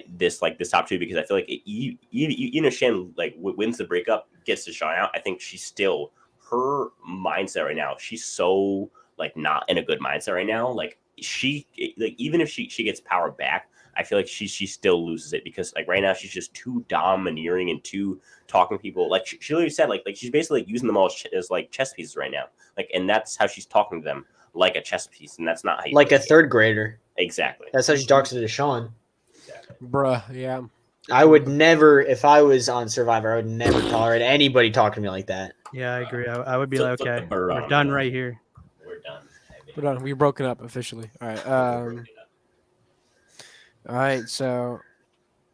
this top two, because I feel like even if Shan wins the breakup, gets to Shan out, I think she's still her mindset right now. She's so not in a good mindset right now. Even if she gets power back, I feel like she still loses it because right now she's just too domineering and too talking to people. She literally said she's basically using them all as chess pieces right now. And that's how she's talking to them, like a chess piece, and that's not how you a third grader. Exactly. That's how she talks to Deshaun. Bruh, yeah. I would never, if I was on Survivor, I would never tolerate anybody talking to me like that. Yeah, I agree. I would be like, okay, we're done right here. We're done. We're done. We've broken up officially. All right. All right. So,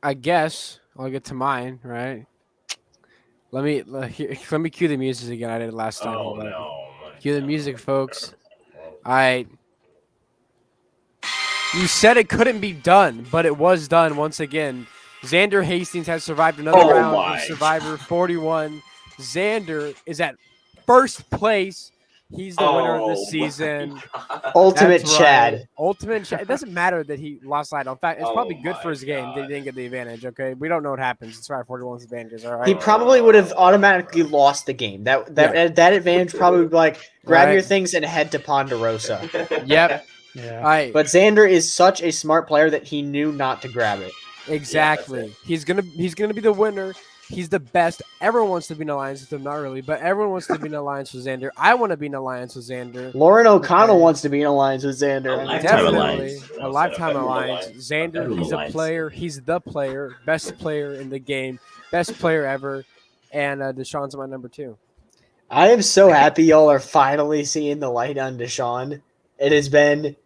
I guess I'll get to mine. Right. Let me cue the music again. I did it last time. Oh no! Cue the music, folks. All right. You said it couldn't be done, but it was done once again. Xander Hastings has survived another round of Survivor 41. Xander is at first place. He's the winner of this season. Ultimate That's Chad. Right. Ultimate Chad. It doesn't matter that he lost light. In fact, it's probably good for his game that he didn't get the advantage. Okay, we don't know what happens. It's Survivor 41's advantages. All right. He probably would have automatically lost the game. That advantage probably would be grab your things and head to Ponderosa. Yep. Yeah. All right. But Xander is such a smart player that he knew not to grab it. Exactly. He's gonna be the winner. He's the best. Everyone wants to be in alliance with him, not really, but everyone wants to be in alliance with Xander. I want to be in alliance with Xander. Lauren O'Connell wants to be in alliance with Xander. Definitely a lifetime alliance. Xander, he's a player. He's the player, best player in the game, best player ever. And Deshaun's my number 2. I am so happy y'all are finally seeing the light on Deshaun. It has been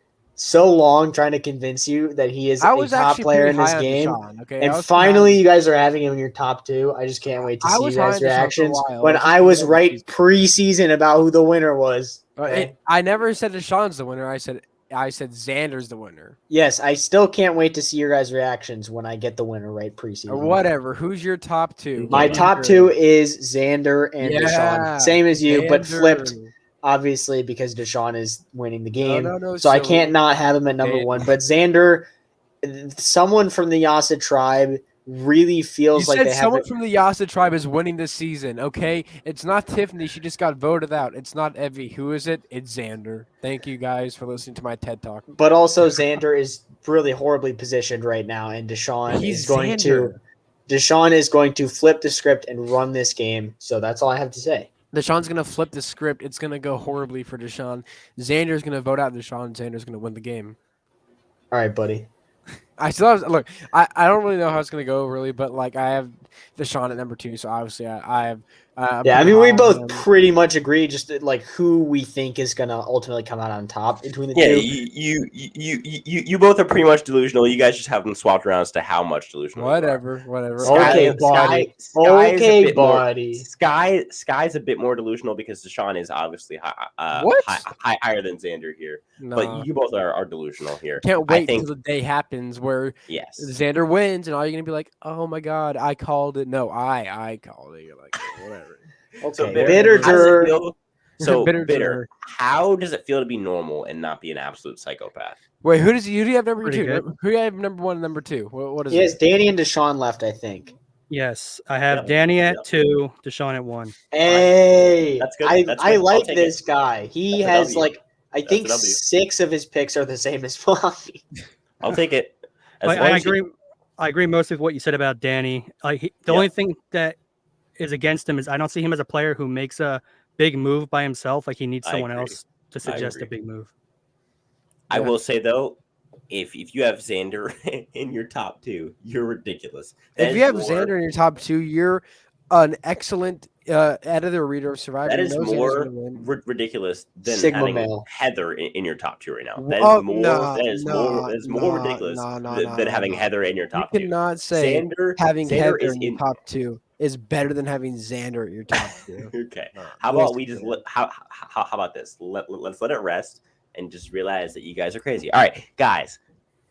so long trying to convince you that he is a top player in this game. And finally you guys are having him in your top 2. I just can't wait to see you guys' reactions when I was right preseason about who the winner was. I never said Deshaun's the winner. I said Xander's the winner. Yes, I still can't wait to see your guys' reactions when I get the winner right preseason. Or whatever. Who's your top 2? My top 2 is Xander and Deshaun. Same as you, but flipped. Obviously, because Deshaun is winning the game. So I can't not have him at number 1. But Xander, someone from the Yasa tribe, really feels like they have someone from the Yasa tribe is winning this season, okay? It's not Tiffany. She just got voted out. It's not Evie. Who is it? It's Xander. Thank you guys for listening to my TED Talk. But also Xander is really horribly positioned right now, and Deshaun is going to flip the script and run this game. So that's all I have to say. Deshaun's gonna flip the script. It's gonna go horribly for Deshaun. Xander's gonna vote out Deshaun. Xander's gonna win the game. All right, buddy. I still have, look. I don't really know how it's gonna go really, but like I have Deshaun at number 2, so obviously I have. I'm Yeah, I pretty mean, we high on both him. pretty much agree just like who we think is gonna ultimately come out on top between the Yeah, two. you both are pretty much delusional. You guys just have them swapped around as to how much delusional. you are. Whatever. Okay, buddy. Okay, buddy. Sky's a bit more delusional because Shan is obviously What? higher than Xander here. No. But you both are delusional here. Can't I wait think till the day happens where yes. Xander wins, and all you're gonna be like, "Oh my God, I called it." No, I called it. You're like, whatever. Okay, So bitter. how does it feel- So Bitter. bitter. How does it feel to be normal and not be an absolute psychopath? Wait, who do you have number Pretty 2? good. Who do you have number 1 and number 2? What is He has it? Danny and Deshaun left, I think. Yes, I have Yep. Danny at Yep. 2, Deshaun at 1. Hey, That's good. I That's I good. I'll like take this guy. He That's a has W. like I That's think a W. 6 of his picks are the same as mine. I'll take it. As I long as you- agree. I agree most with what you said about Danny. The only thing that is against him is I don't see him as a player who makes a big move by himself. Like he needs I someone agree. else to suggest a agree. big move. I Yeah. will say though, if you have Xander in your top 2, you're ridiculous. If you have Xander in your top 2, you're an excellent editor reader of Survivor. that You is know Xander's more gonna win. ridiculous than Sigma having male. Heather in your top 2 right now. That is Oh, more. nah, that is more ridiculous than having Heather in your You top 2. cannot say having Xander Heather is in your in. top 2 is better than having Xander at your top 2. Okay. How about we just how about this? Let's let it rest and just realize that you guys are crazy. All right, guys.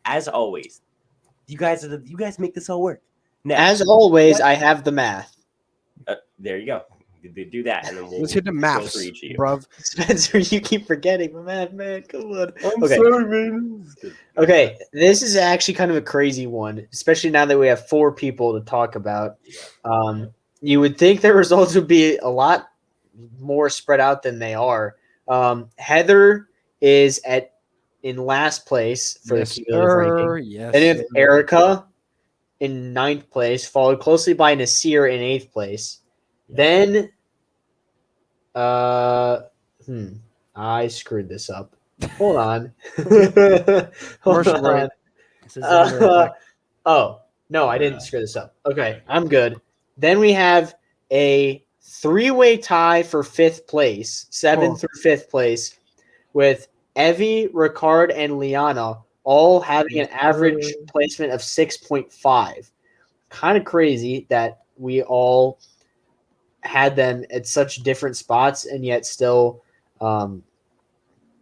As always, you guys make this all work. Now, As always, I have the math. there you go. Do that, and then we'll Let's hit the go maths, through each of you. bruv. Spencer, you keep forgetting the math, man. Come on. I'm Okay. sorry, man. Okay, this is actually kind of a crazy one, especially now that we have 4 people to talk about. You would think the results would be a lot more spread out than they are. Heather is in last place for the cumulative ranking. Yes. Then you have sir. Erica in 9th place, followed closely by Nasir in 8th place. Then, I screwed this up. Hold on. Commercial break. This is Xander effect. Oh, no, I didn't screw this up. Okay, I'm good. Then we have a 3-way tie for 5th place, 7th through 5th place, with Evie, Ricard, and Liana all having an average placement of 6.5. Kind of crazy that we all had them at such different spots and yet still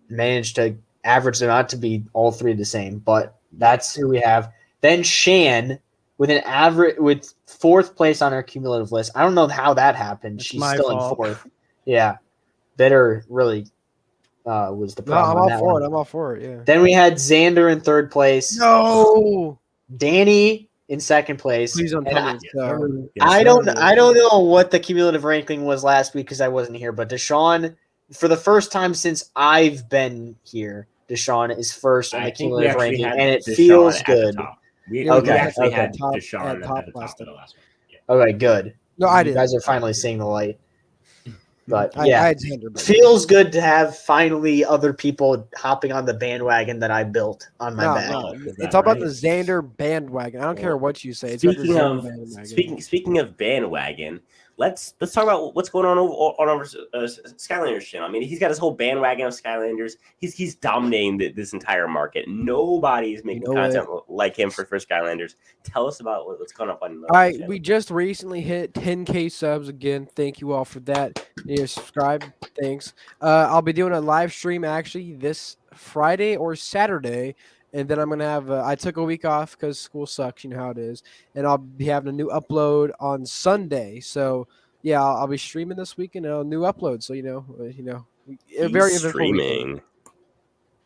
managed to average them out to be all 3 the same. But that's who we have. Then Shan with an average with 4th place on our cumulative list. I don't know how that happened. That's She's my still fault. in 4th. Yeah, Bitter really was the No, problem. I'm on all that for one. it. I'm all for it. Yeah. Then we had Xander in 3rd place. No. Danny in 2nd place. Please don't And tell me. So. I don't know what the cumulative ranking was last week because I wasn't here, but Deshaun, for the first time since I've been here, Deshaun is first on the cumulative ranking, and it feels good. We Okay, actually okay. had Top- Deshaun at top at the top last of the last one. Okay, good. No, I You did. guys are finally seeing the light. But I yeah, had Xander. But feels good to have finally other people hopping on the bandwagon that I built on my back. No, Is it's that all about right? the Xander bandwagon. I don't care what you say. It's about the Speaking Xander of bandwagon. speaking of bandwagon, let's talk about what's going on over Skylanders channel. I mean, he's got his whole bandwagon of Skylanders. He's dominating this entire market. Nobody's making content like him for Skylanders. Tell us about what's going on. All right, we just recently hit 10K subs again. Thank you all for that. Yeah, subscribe. Thanks. I'll be doing a live stream actually this Friday or Saturday. And then I'm going to have I took a week off because school sucks. You know how it is. And I'll be having a new upload on Sunday. So, yeah, I'll be streaming this weekend and a new upload. So, He's very eventful weekend. streaming.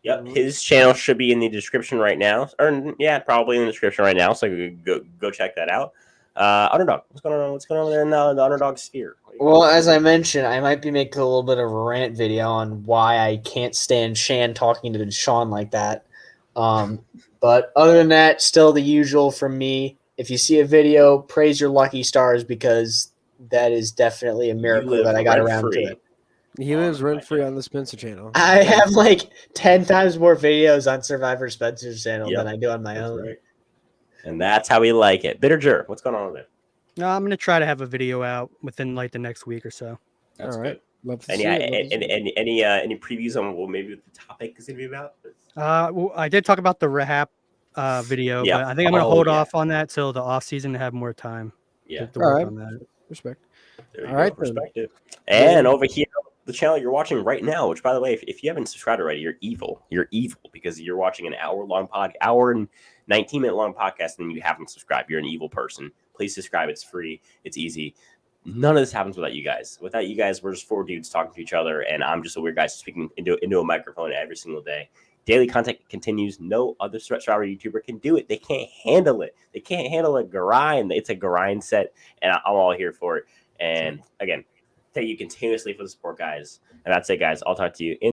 Yep, his channel should be in the description right now. Or, yeah, probably in the description right now. So go check that out. Underdog, what's going on? What's going on there in the Underdog sphere? Well, as I mentioned, I might be making a little bit of a rant video on why I can't stand Shan talking to Sean like that. But other than that, still the usual from me. If you see a video, praise your lucky stars because that is definitely a You miracle live that I got around rent-free. to it. He lives rent free on the Spencer channel. I have like 10 times more videos on Survivor Spencer's channel than I do on my That's own. right. And that's how we like it. Bitter what's going on over there? No, I'm gonna try to have a video out within like the next week or so. That's All right. good. Love to And see yeah, it. any previews on what maybe the topic is gonna be about? Well, I did talk about the Rahap video, Yeah. but I think I'm gonna Oh, hold yeah. off on that till the off season to have more time Yeah. to work All right. on that. Respect. There you All go. right, then. Perspective. And over here, the channel you're watching right now, which by the way, if you haven't subscribed already, you're evil. You're evil because you're watching an hour and 19-minute long podcast and you haven't subscribed. You're an evil person. Please subscribe. It's free. It's easy. None of this happens without you guys. Without you guys, we're just four dudes talking to each other, and I'm just a weird guy speaking into a microphone every single day. Daily content continues. No other Survivor YouTuber can do it. They can't handle it. They can't handle a grind. It's a grind set, and I'm all here for it. And again, thank you continuously for the support, guys. And that's it, guys. I'll talk to you in